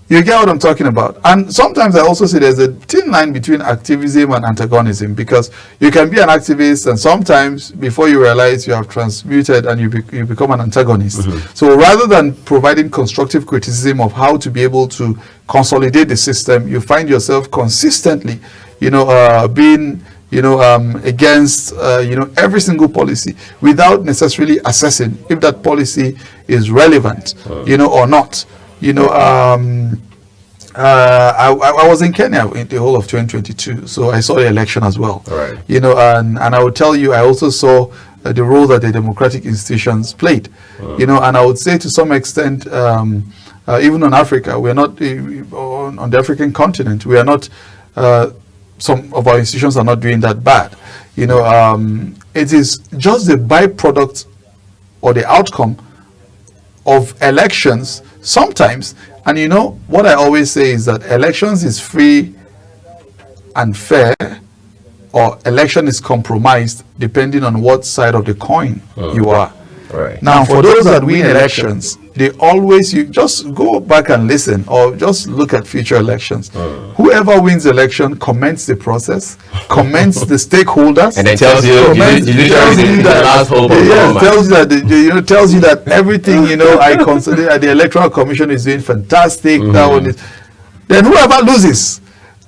Speaker 2: You get what I'm talking about? And sometimes I also say there's a thin line between activism and antagonism, because you can be an activist and sometimes before you realize you have transmuted and you become an antagonist. So rather than providing constructive criticism of how to be able to consolidate the system, you find yourself consistently, being against every single policy without necessarily assessing if that policy is relevant or not. I was in Kenya in the whole of 2022, so I saw the election as well.
Speaker 1: Right.
Speaker 2: And I would tell you, I also saw the role that the democratic institutions played. And I would say to some extent, even on Africa, we are not on the African continent. We are not. Some of our institutions are not doing that bad. It is just the byproduct or the outcome of elections sometimes. And what I always say is that elections is free and fair, or election is compromised, depending on what side of the coin you are.
Speaker 1: Right.
Speaker 2: Now, for those that win elections, they always, you just go back and listen, or just look at future elections. Whoever wins election comments the process, comments the stakeholders,
Speaker 1: and then tells you
Speaker 2: tells you that everything I consider the electoral commission is doing fantastic. That one is. Then whoever loses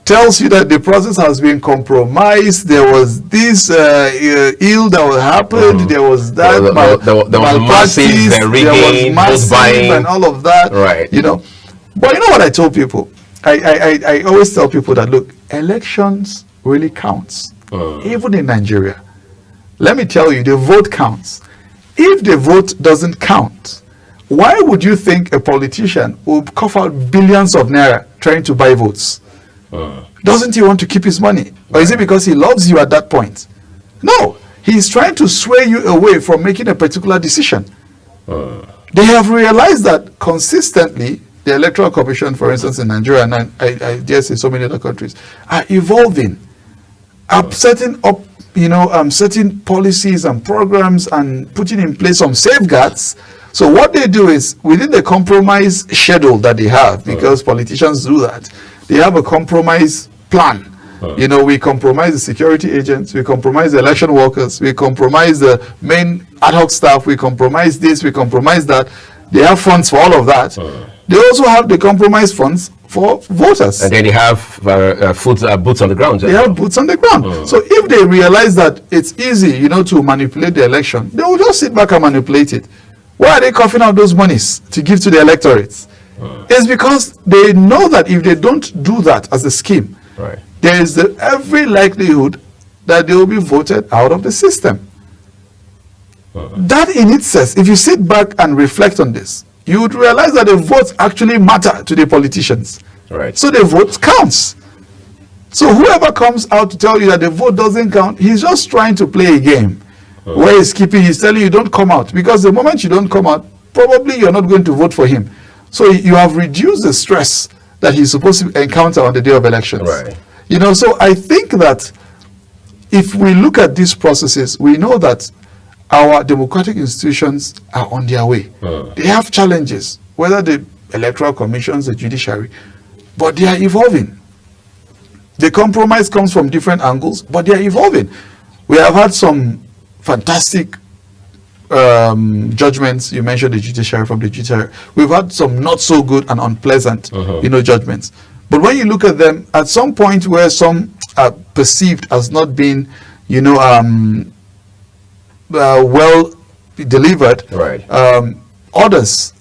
Speaker 2: tells you that the process has been compromised. There was this ill that happened. There was that.
Speaker 1: There was massive rigging,
Speaker 2: there was massive
Speaker 1: buying,
Speaker 2: and all of that.
Speaker 1: Right.
Speaker 2: But you know what I told people? I always tell people that, look, elections really counts, even in Nigeria. Let me tell you, the vote counts. If the vote doesn't count, why would you think a politician will cough out billions of naira trying to buy votes? Doesn't he want to keep his money? Or is it because he loves you at that point? No, he's trying to sway you away from making a particular decision. They have realized that consistently the Electoral Commission, for instance, in Nigeria, and I dare say so many other countries, are evolving, setting up, certain policies and programs and putting in place some safeguards. So what they do is, within the compromise schedule that they have, because politicians do that, they have a compromise plan. We compromise the security agents, we compromise the election workers, we compromise the main ad hoc staff, we compromise this, we compromise that. They have funds for all of that. They also have the compromise funds for voters.
Speaker 1: And then they have boots on the ground.
Speaker 2: They have boots on the ground. So if they realize that it's easy, to manipulate the election, they will just sit back and manipulate it. Why are they coughing out those monies to give to the electorates? It's because they know that if they don't do that as a scheme, there is every likelihood that they will be voted out of the system. That in itself, if you sit back and reflect on this, you would realize that the votes actually matter to the politicians. So the vote counts. So whoever comes out to tell you that the vote doesn't count, he's just trying to play a game where he's telling you don't come out, because the moment you don't come out, probably you're not going to vote for him. So you have reduced the stress that he's supposed to encounter on the day of elections. So I think that if we look at these processes, we know that our democratic institutions are on their way. They have challenges, whether the electoral commissions, the judiciary, but they are evolving. The compromise comes from different angles, but they are evolving. We have had some fantastic judgments. You mentioned the judiciary, from the judiciary. We've had some not so good and unpleasant, judgments. But when you look at them, at some point where some are perceived as not being, well delivered, others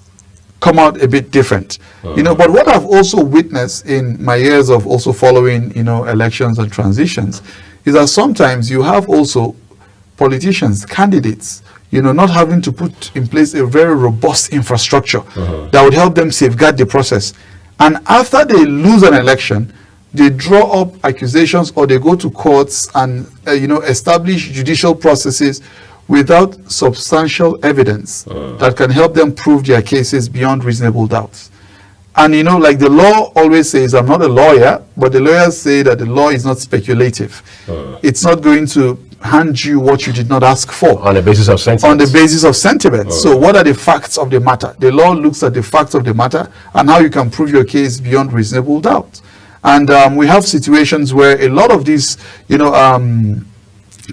Speaker 2: come out a bit different. But what I've also witnessed in my years of also following, elections and transitions, is that sometimes you have also politicians, candidates, not having to put in place a very robust infrastructure that would help them safeguard the process. And after they lose an election, they draw up accusations, or they go to courts and establish judicial processes without substantial evidence that can help them prove their cases beyond reasonable doubts. And like the law always says, I'm not a lawyer, but the lawyers say that the law is not speculative. It's not going to hand you what you did not ask for.
Speaker 1: On the basis of sentiment.
Speaker 2: On the basis of sentiment. So what are the facts of the matter? The law looks at the facts of the matter and how you can prove your case beyond reasonable doubt. And we have situations where a lot of these,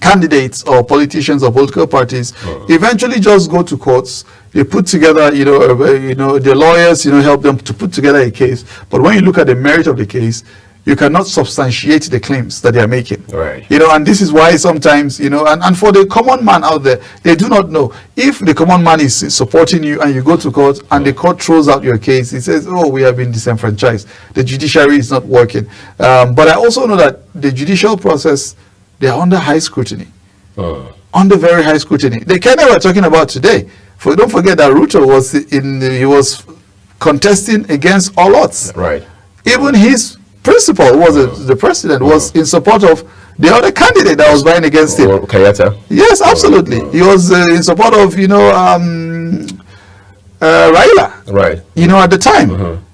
Speaker 2: candidates or politicians or political parties eventually just go to courts. They put together, the lawyers, help them to put together a case. But when you look at the merit of the case, you cannot substantiate the claims that they are making. And this is why sometimes, and for the common man out there, they do not know. If the common man is supporting you and you go to court and the court throws out your case, it says, oh, we have been disenfranchised. The judiciary is not working. But I also know that the judicial process, they are under high scrutiny. Under very high scrutiny. The Kenya we're talking about today, don't forget that Ruto was contesting against all odds. Even his principal, who was the president, was in support of the other candidate that was vying against him.
Speaker 1: Kenyatta.
Speaker 2: Yes, absolutely. He was in support of, Raila. At the time.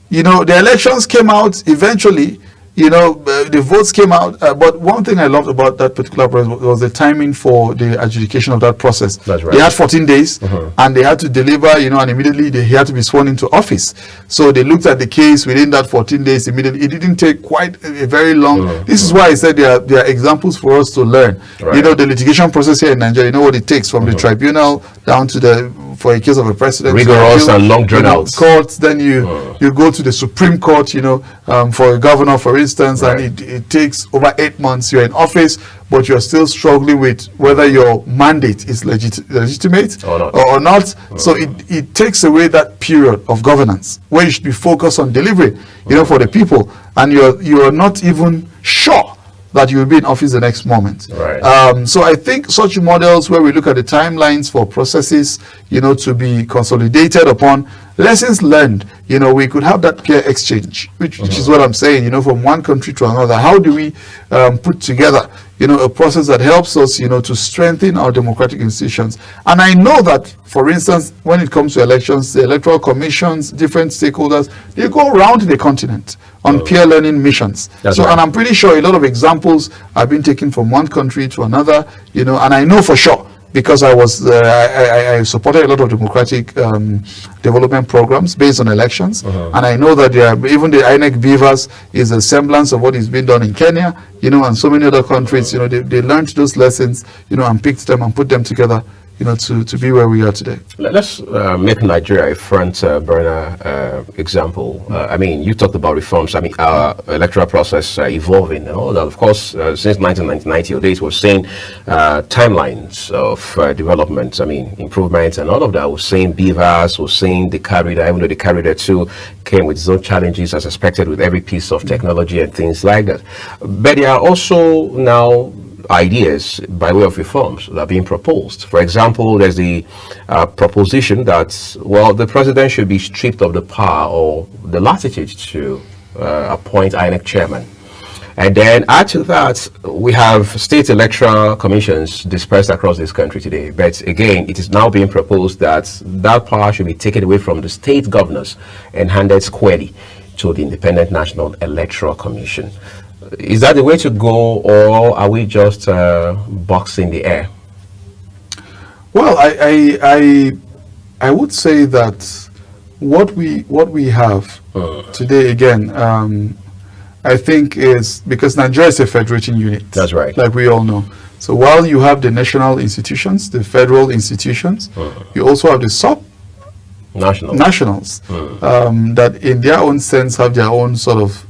Speaker 2: The elections came out eventually. The votes came out, but one thing I loved about that particular process was the timing for the adjudication of that process. They had 14 days, and they had to deliver, and immediately he had to be sworn into office. So they looked at the case within that 14 days immediately. It didn't take quite a very long. This is why I said there are examples for us to learn. The litigation process here in Nigeria, what it takes from the tribunal down to for a case of a president,
Speaker 1: rigorous and long drawn out
Speaker 2: courts. Then you go to the Supreme Court, for a governor, for instance, and it takes over 8 months. You're in office, but you're still struggling with whether your mandate is legitimate or not. So it takes away that period of governance where you should be focused on delivering, for the people, and you're not even sure that you will be in office the next moment. So I think such models where we look at the timelines for processes, to be consolidated upon, lessons learned, we could have that clear exchange, which is what I'm saying, from one country to another. How do we put together, a process that helps us, to strengthen our democratic institutions. And I know that, for instance, when it comes to elections, the electoral commissions, different stakeholders, they go around the continent on peer learning missions. And I'm pretty sure a lot of examples have been taken from one country to another, and I know for sure, because I supported a lot of democratic development programs based on elections, and I know that even the INEC Beavers is a semblance of what is being done in Kenya, and so many other countries. They learned those lessons, and picked them and put them together, to be where we are today.
Speaker 1: Let's make Nigeria a front burner example. I mean, you talked about reforms. I mean, our electoral process evolving and all that. Of course, since 1990 or days, we've seen timelines of development. I mean, improvements and all of that. We've seen beavers, we've seen the carrier, even though the carrier too came with its own challenges as expected with every piece of technology and things like that. But there are also now ideas by way of reforms that are being proposed. For example, there's the proposition that, well, the president should be stripped of the power or the latitude to appoint INEC chairman. And then add to that, we have state electoral commissions dispersed across this country today. But again, it is now being proposed that that power should be taken away from the state governors and handed squarely to the Independent National Electoral Commission. Is that the way to go, or are we just boxing the air?
Speaker 2: Well, I would say that what we have today, again, I think is because Nigeria is a federating unit.
Speaker 1: That's right.
Speaker 2: Like we all know. So while you have the national institutions, the federal institutions, you also have the nationals that in their own sense have their own sort of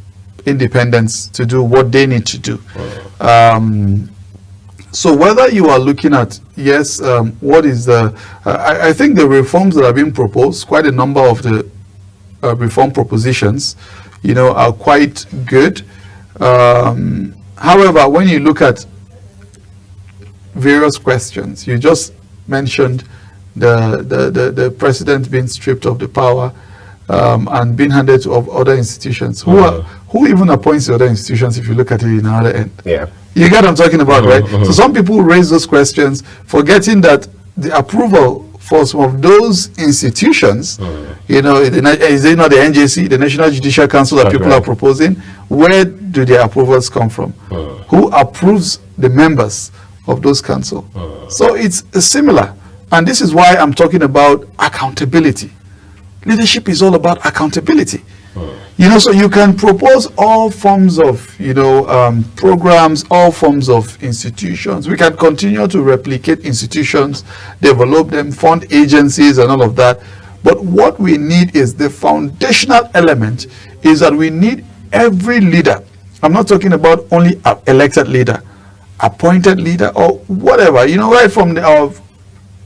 Speaker 2: independence to do what they need to do. So whether you are looking at, what is the, I think the reforms that are being proposed, quite a number of the reform propositions, are quite good. However, when you look at various questions, you just mentioned the president being stripped of the power and being handed to other institutions. Who even appoints the other institutions if you look at it in another end? Yeah. You get what I'm talking about, right? So some people raise those questions, forgetting that the approval for some of those institutions, is it not the NJC, the National Judicial Council that people are proposing? Where do their approvals come from? Who approves the members of those council? So it's similar. And this is why I'm talking about accountability. Leadership is all about accountability. So you can propose all forms of, programs, all forms of institutions. We can continue to replicate institutions, develop them, fund agencies and all of that. But what we need is the foundational element is that we need every leader. I'm not talking about only an elected leader, appointed leader or whatever, right from our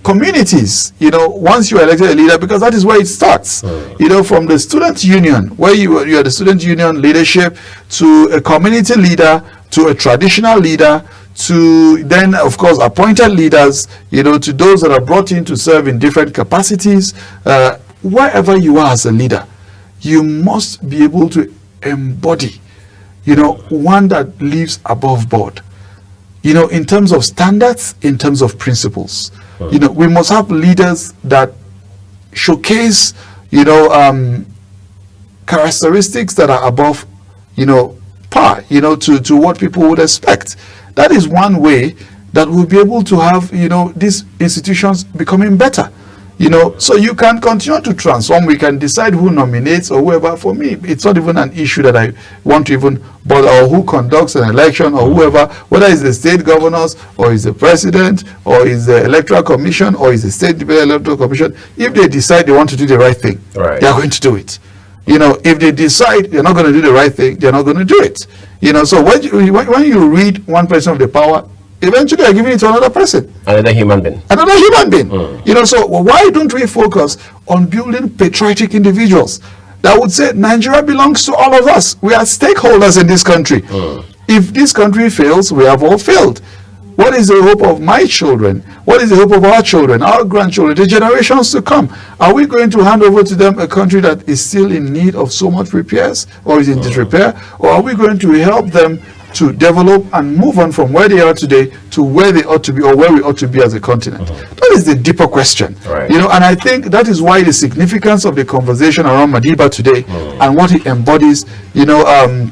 Speaker 2: communities, once you are elected a leader, because that is where it starts, from the student union, where you are the student union leadership, to a community leader, to a traditional leader, to then, of course, appointed leaders, to those that are brought in to serve in different capacities. Wherever you are as a leader, you must be able to embody, one that lives above board, in terms of standards, in terms of principles. We must have leaders that showcase, characteristics that are above, par, to what people would expect. That is one way that we'll be able to have, these institutions becoming better. So you can continue to transform. We can decide who nominates or whoever. For me, it's not even an issue that I want to even bother, or who conducts an election or whoever, whether it's the state governors or is the president or is the electoral commission or is the state electoral commission. If they decide they want to do the right thing, they are going to do it. If they decide they're not going to do the right thing, they're not going to do it. So when you read one person of the power, eventually are giving it to another person.
Speaker 1: Another human being.
Speaker 2: So why don't we focus on building patriotic individuals that would say Nigeria belongs to all of us? We are stakeholders in this country. If this country fails, we have all failed. What is the hope of my children? What is the hope of our children, our grandchildren, the generations to come? Are we going to hand over to them a country that is still in need of so much repairs or is in disrepair? Or are we going to help them to develop and move on from where they are today to where they ought to be, or where we ought to be as a continent? That is the deeper question.
Speaker 1: Right.
Speaker 2: You know, and I think that is why the significance of the conversation around Madiba today and what it embodies, you know,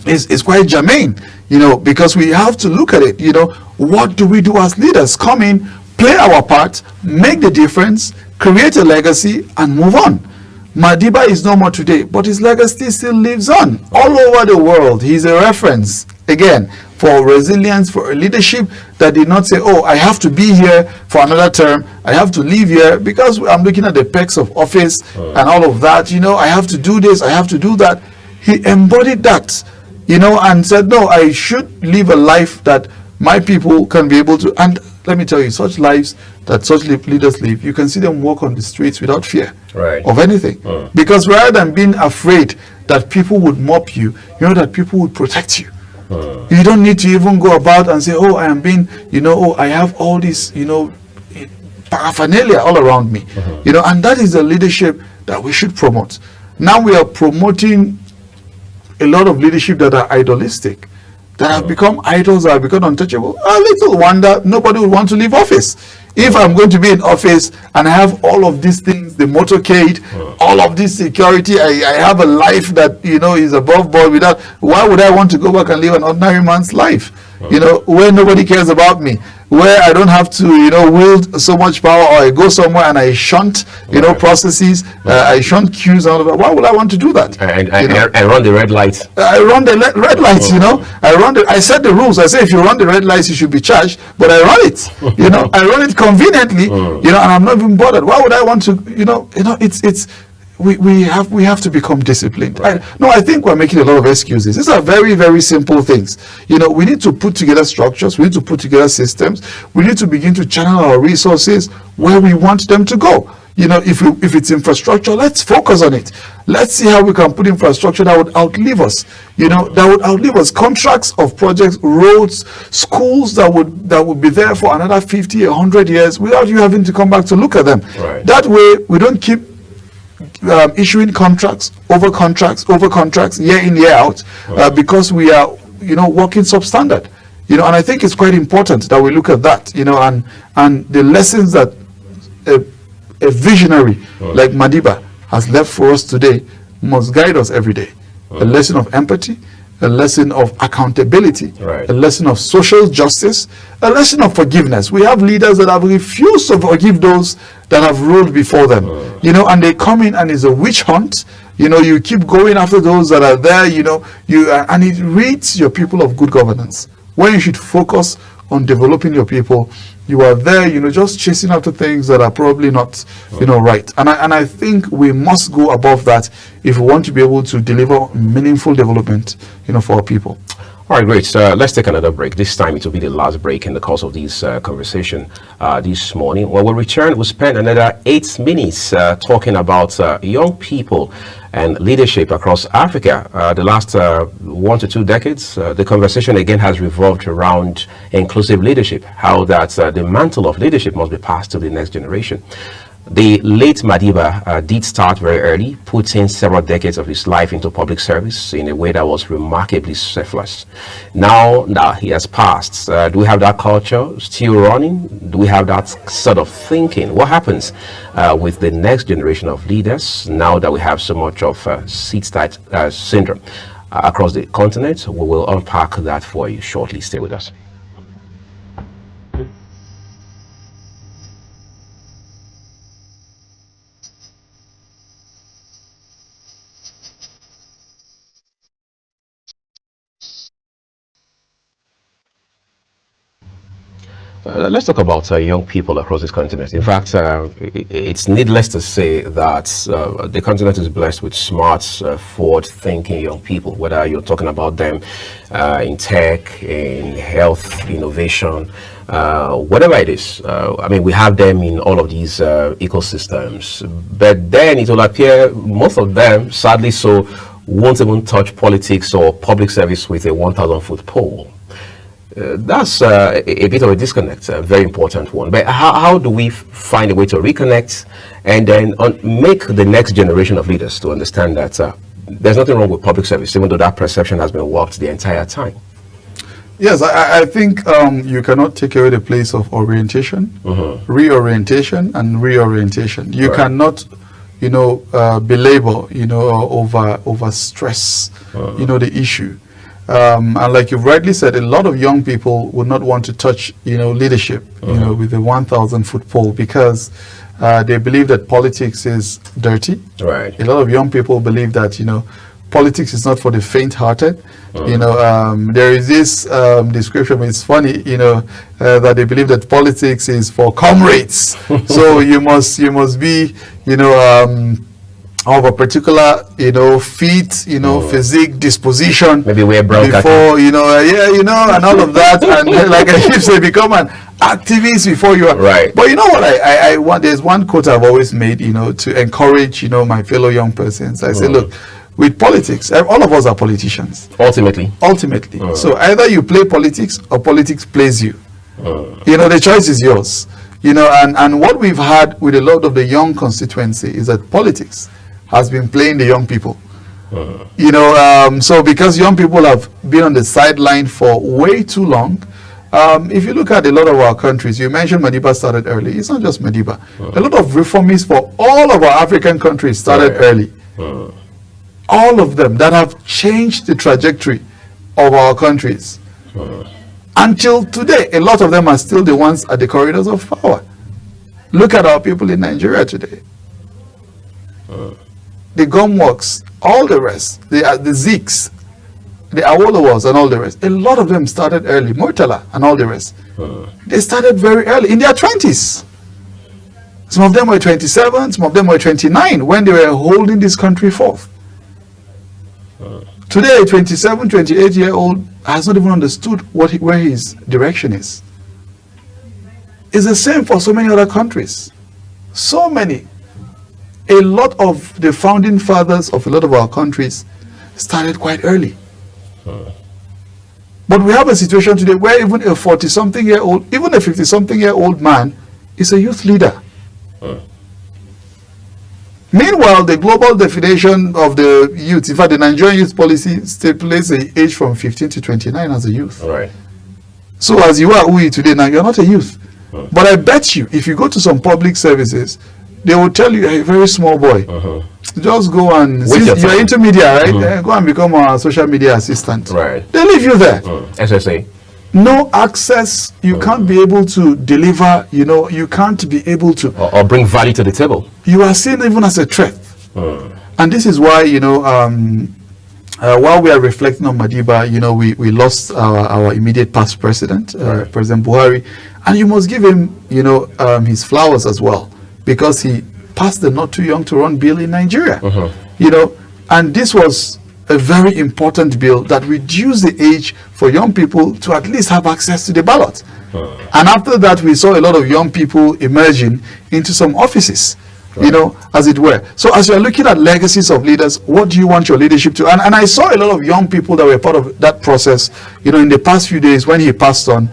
Speaker 2: is quite germane, you know, because we have to look at it. You know, what do we do as leaders? Come in, play our part, make the difference, create a legacy, and move on. Madiba is no more today, but his legacy still lives on all over the world. He's a reference, again, for resilience, for a leadership that did not say, oh, I have to be here for another term, I have to leave here because I'm looking at the perks of office and all of that, you know, I have to do this, I have to do that. He embodied that, you know, and said, no, I should live a life that my people can be able to. And let me tell you, such lives that such leaders live, you can see them walk on the streets without fear of anything. Because rather than being afraid that people would mob you, you know that people would protect you. You don't need to even go about and say, oh, I am being, you know, oh, I have all this, you know, paraphernalia all around me. You know, and that is the leadership that we should promote. Now we are promoting a lot of leadership that are idolistic, that have become idols, that have become untouchable. A little wonder nobody would want to leave office. If I'm going to be in office and I have all of these things, the motorcade, all of this security, I have a life that, you know, is above board. Without, why would I want to go back and live an ordinary man's life? You know, where nobody cares about me, where I don't have to, you know, wield so much power, or I go somewhere and I shunt, you know, processes, I shunt queues and all of that. Why would I want to do that?
Speaker 1: And run the red lights.
Speaker 2: I run the red lights, you know. I set the rules. I say if you run the red lights, you should be charged. But I run it, you know. I run it conveniently, you know, and I'm not even bothered. Why would I want to, you know? It's we have to become disciplined. I think we're making a lot of excuses. These are very, very simple things. You know, we need to put together structures. We need to put together systems. We need to begin to channel our resources where we want them to go. You know, if it's infrastructure, let's focus on it. Let's see how we can put infrastructure that would outlive us. You know, that would outlive us. Contracts of projects, roads, schools that would be there for another 50, 100 years without you having to come back to look at them. That way, we don't keep issuing contracts, year in, year out, because we are, you know, working substandard. You know, and I think it's quite important that we look at that, you know, and the lessons that a visionary like Madiba has left for us today must guide us every day. A lesson of empathy, a lesson of accountability, a lesson of social justice, a lesson of forgiveness. We have leaders that have refused to forgive those that have ruled before them, you know, and they come in and it's a witch hunt. You know, you keep going after those that are there, you know, and it rids your people of good governance. When you should focus on developing your people, you are there, you know, just chasing after things that are probably not, you know, right. And I think we must go above that if we want to be able to deliver meaningful development, you know, for our people.
Speaker 1: All right, great. Let's take another break. This time it will be the last break in the course of this conversation this morning. When we return, we'll spend another 8 minutes talking about young people and leadership across Africa. The last 1 to 2 decades, the conversation again has revolved around inclusive leadership, how that the mantle of leadership must be passed to the next generation. The late Madiba did start very early, putting several decades of his life into public service in a way that was remarkably selfless. Now he has passed, do we have that culture still running? Do we have that sort of thinking? What happens with the next generation of leaders now that we have so much of seat-tight syndrome across the continent? We will unpack that for you shortly. Stay with us. Let's talk about young people across this continent. In fact, it's needless to say that the continent is blessed with smart, forward-thinking young people, whether you're talking about them in tech, in health, innovation, whatever it is. I mean, we have them in all of these ecosystems. But then it will appear most of them, sadly so, won't even touch politics or public service with a 1,000-foot pole. That's a bit of a disconnect, a very important one. But how do we find a way to reconnect and then make the next generation of leaders to understand that there's nothing wrong with public service, even though that perception has been warped the entire time?
Speaker 2: Yes, I think you cannot take away the place of orientation, reorientation, and reorientation. You cannot, belabor, over stress, the issue. And like you've rightly said, a lot of young people would not want to touch, leadership, with the 1,000-foot pole because they believe that politics is dirty.
Speaker 1: Right.
Speaker 2: A lot of young people believe that, politics is not for the faint-hearted. There is this description. It's funny, that they believe that politics is for comrades. So you must be, of a particular, feat, physique, disposition.
Speaker 1: Maybe wear brown
Speaker 2: before, and all of that. And like I keep saying, become an activist before you are.
Speaker 1: Right.
Speaker 2: But you know what? I want. There's one quote I've always made, to encourage, my fellow young persons. I say, look, with politics, all of us are politicians.
Speaker 1: Ultimately.
Speaker 2: So either you play politics or politics plays you. The choice is yours. And what we've had with a lot of the young constituency is that politics has been playing the young people. So because young people have been on the sideline for way too long, if you look at a lot of our countries, you mentioned Madiba started early. It's not just Madiba. A lot of reformists for all of our African countries started early. All of them that have changed the trajectory of our countries. Until today, a lot of them are still the ones at the corridors of power. Look at our people in Nigeria today. The Gumworks, all the rest, the Zeeks, the Awolowas and all the rest. A lot of them started early. Murtala and all the rest. They started very early, in their 20s. Some of them were 27, some of them were 29 when they were holding this country forth. Today, a 27, 28-year-old has not even understood where his direction is. It's the same for so many other countries. So many. A lot of the founding fathers of a lot of our countries started quite early. But we have a situation today where even a 40-something-year-old, even a 50-something-year-old man is a youth leader. Meanwhile, the global definition of the youth, in fact, the Nigerian youth policy stipulates the age from 15 to 29 as a youth.
Speaker 1: Right.
Speaker 2: So as you are Uyi today, now you're not a youth. But I bet you, if you go to some public services, they will tell you, a very small boy, just go and, since you're into media, right? Go and become a social media assistant.
Speaker 1: Right.
Speaker 2: They leave you there.
Speaker 1: SSA.
Speaker 2: No access, you can't be able to deliver, you can't be able to.
Speaker 1: Or bring value to the table.
Speaker 2: You are seen even as a threat. And this is why, while we are reflecting on Madiba, we lost our immediate past president, President Buhari, and you must give him, his flowers as well, because he passed the not too young to run bill in Nigeria. And this was a very important bill that reduced the age for young people to at least have access to the ballot. And after that, we saw a lot of young people emerging into some offices, as it were. So as you're looking at legacies of leaders, what do you want your leadership to? And I saw a lot of young people that were part of that process, in the past few days when he passed on,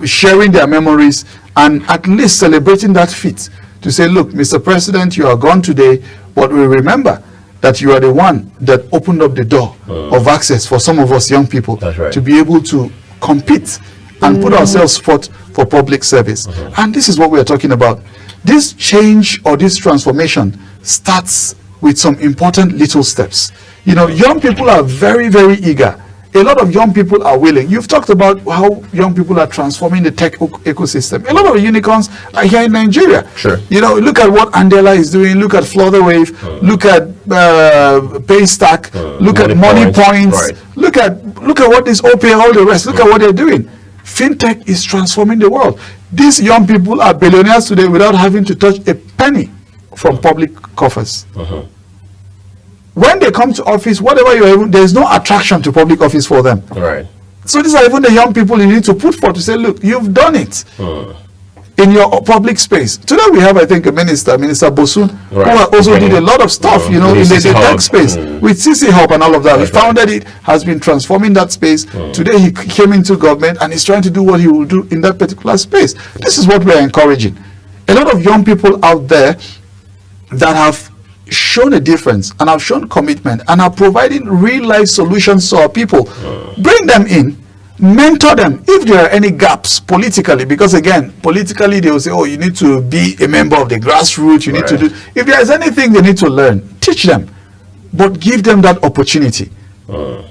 Speaker 2: sharing their memories and at least celebrating that feat to say, look, Mr. President, you are gone today, but we remember that you are the one that opened up the door of access for some of us young people to be able to compete and put ourselves forth for public service. And this is what we are talking about. This change or this transformation starts with some important little steps. Young people are very, very eager. A lot of young people are willing. You've talked about how young people are transforming the tech ecosystem. A lot of unicorns are here in Nigeria.
Speaker 1: Sure.
Speaker 2: Look at what Mandela is doing. Look at Flutterwave. Look at Paystack. Look at Money Points.
Speaker 1: Right.
Speaker 2: Look at what this OPay, all the rest. Look at what they're doing. Fintech is transforming the world. These young people are billionaires today without having to touch a penny from public coffers. When they come to office, there's no attraction to public office for them.
Speaker 1: Right.
Speaker 2: So these are even the young people you need to put forth to say, look, you've done it in your public space. Today we have, I think, a Minister Bosun, who also did a lot of stuff, in the tech space with CC Hub and all of that. He founded it, has been transforming that space. Today he came into government and is trying to do what he will do in that particular space. This is what we are encouraging. A lot of young people out there that have shown a difference and have shown commitment and are providing real life solutions to our people. Bring them in mentor them if there are any gaps politically, because again, politically they will say, oh, you need to be a member of the grassroots, you need to do, if there is anything they need to learn, teach them, but give them that opportunity.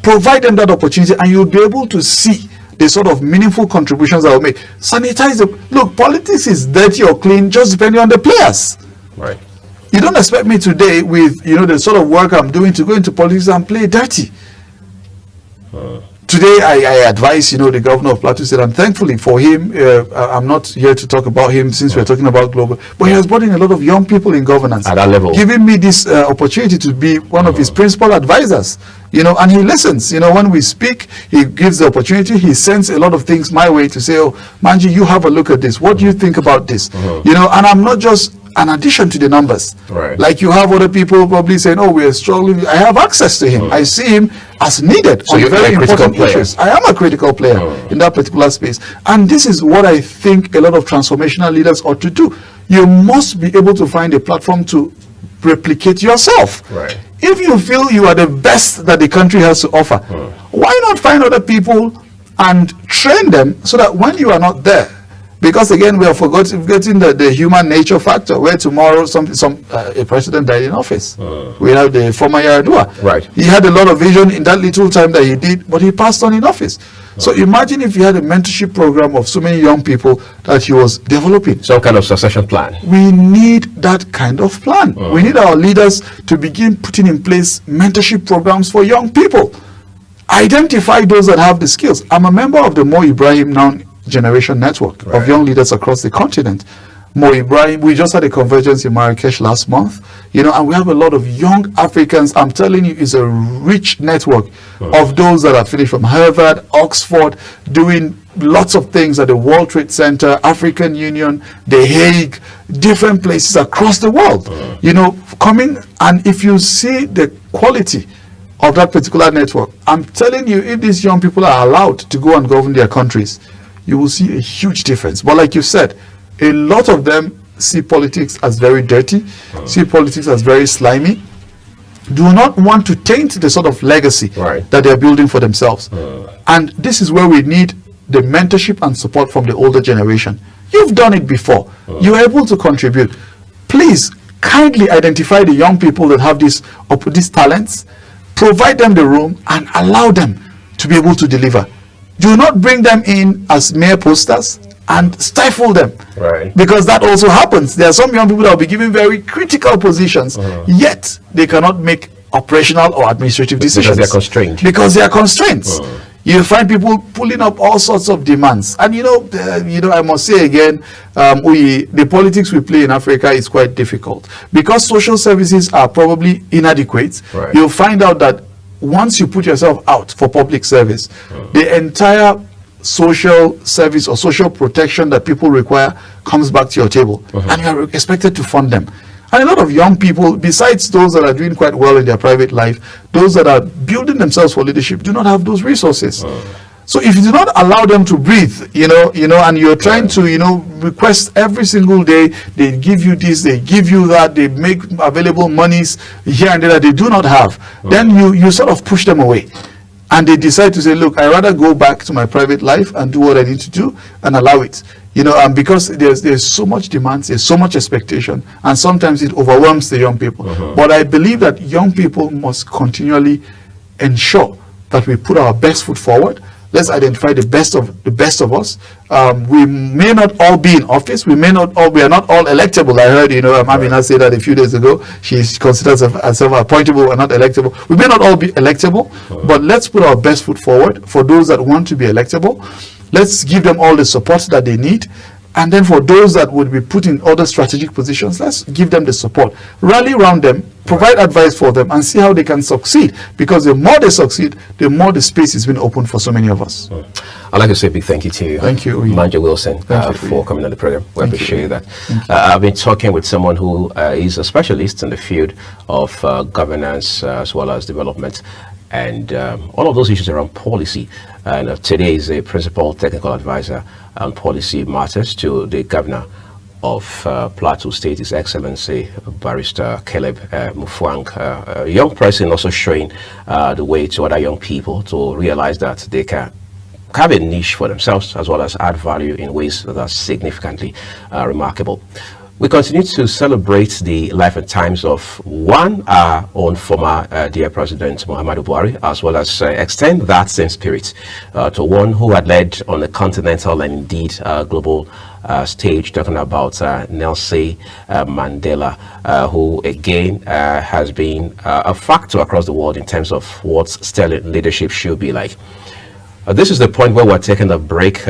Speaker 2: Provide them that opportunity, and you'll be able to see the sort of meaningful contributions that will make. Sanitize the, look, politics is dirty or clean just depending on the players.
Speaker 1: Right.
Speaker 2: You don't expect me today with, you know, the sort of work I'm doing to go into politics and play dirty. Today, I advise, you know, the governor of Plateau State, and thankfully for him, I'm not here to talk about him since we're talking about global, but he has brought in a lot of young people in governance.
Speaker 1: At that level.
Speaker 2: Giving me this opportunity to be one of his principal advisors, you know, and he listens. You know, when we speak, he gives the opportunity, he sends a lot of things my way to say, oh, Manji, you have a look at this. What do you think about this? You know, and I'm not just an addition to the numbers.
Speaker 1: Right.
Speaker 2: Like you have other people probably saying, oh, we are struggling. I have access to him. I see him as needed on
Speaker 1: you're
Speaker 2: very
Speaker 1: a critical
Speaker 2: important
Speaker 1: player.
Speaker 2: issues. I am a critical player in that particular space. And this is what I think a lot of transformational leaders ought to do. You must be able to find a platform to replicate yourself.
Speaker 1: Right.
Speaker 2: If you feel you are the best that the country has to offer, why not find other people and train them so that when you are not there, because again, we are forgetting the human nature factor, where tomorrow a president died in office. We have the former Yaradua.
Speaker 1: Right.
Speaker 2: He had a lot of vision in that little time that he did, but he passed on in office. So imagine if he had a mentorship program of so many young people that he was developing.
Speaker 1: Some kind of succession plan.
Speaker 2: We need that kind of plan. We need our leaders to begin putting in place mentorship programs for young people. Identify those that have the skills. I'm a member of the Mo Ibrahim Now Generation Network of young leaders across the continent. Mo Ibrahim, we just had a convergence in Marrakesh last month, you know, and we have a lot of young Africans. I'm telling you, it's a rich network of those that are finished from Harvard, Oxford, doing lots of things at the World Trade Center, African Union, The Hague, different places across the world, you know, coming. And if you see the quality of that particular network, I'm telling you, if these young people are allowed to go and govern their countries, you will see a huge difference. But like you said, a lot of them see politics as very dirty, see politics as very slimy, do not want to taint the sort of legacy that they're building for themselves. And this is where we need the mentorship and support from the older generation. You've done it before. You're able to contribute. Please kindly identify the young people that have these talents, provide them the room, and allow them to be able to deliver. Do not bring them in as mere posters and stifle them. Because that also happens. There are some young people that will be given very critical positions, yet they cannot make operational or administrative decisions. Because they are constrained. You find people pulling up all sorts of demands. And you know, I must say again, the politics we play in Africa is quite difficult. Because social services are probably inadequate, you'll find out that once you put yourself out for public service, the entire social service or social protection that people require comes back to your table, and you are expected to fund them. And a lot of young people, besides those that are doing quite well in their private life, those that are building themselves for leadership, do not have those resources. So if you do not allow them to breathe, you know, and you're trying to, request every single day, they give you this, they give you that, they make available monies here and there that they do not have, then you sort of push them away. And they decide to say, look, I'd rather go back to my private life and do what I need to do and allow it. And because there's so much demand, there's so much expectation, and sometimes it overwhelms the young people. But I believe that young people must continually ensure that we put our best foot forward. Let's identify the best of us. We may not all be in office. We are not all electable. I heard, Amina say that a few days ago. She considers herself appointable and not electable. We may not all be electable, but let's put our best foot forward for those that want to be electable. Let's give them all the support that they need. And then for those that would be put in other strategic positions, let's give them the support. Rally around them, provide advice for them, and see how they can succeed. Because the more they succeed, the more the space is being opened for so many of us.
Speaker 1: I'd like to say a big thank you to you.
Speaker 2: Thank you,
Speaker 1: Manji Wilson, for coming on the program. We appreciate that. I've been talking with someone who is a specialist in the field of governance as well as development, and all of those issues around policy. And today is a principal technical advisor on policy matters to the governor of Plateau State, His Excellency Barrister Caleb Mufwang, a young person also showing the way to other young people to realize that they can carve a niche for themselves as well as add value in ways that are significantly remarkable. We continue to celebrate the life and times of our own former dear President Muhammadu Buhari, as well as extend that same spirit to one who had led on the continental and indeed global stage, talking about Nelson Mandela, who again has been a factor across the world in terms of what sterling leadership should be like. This is the point where we're taking a break.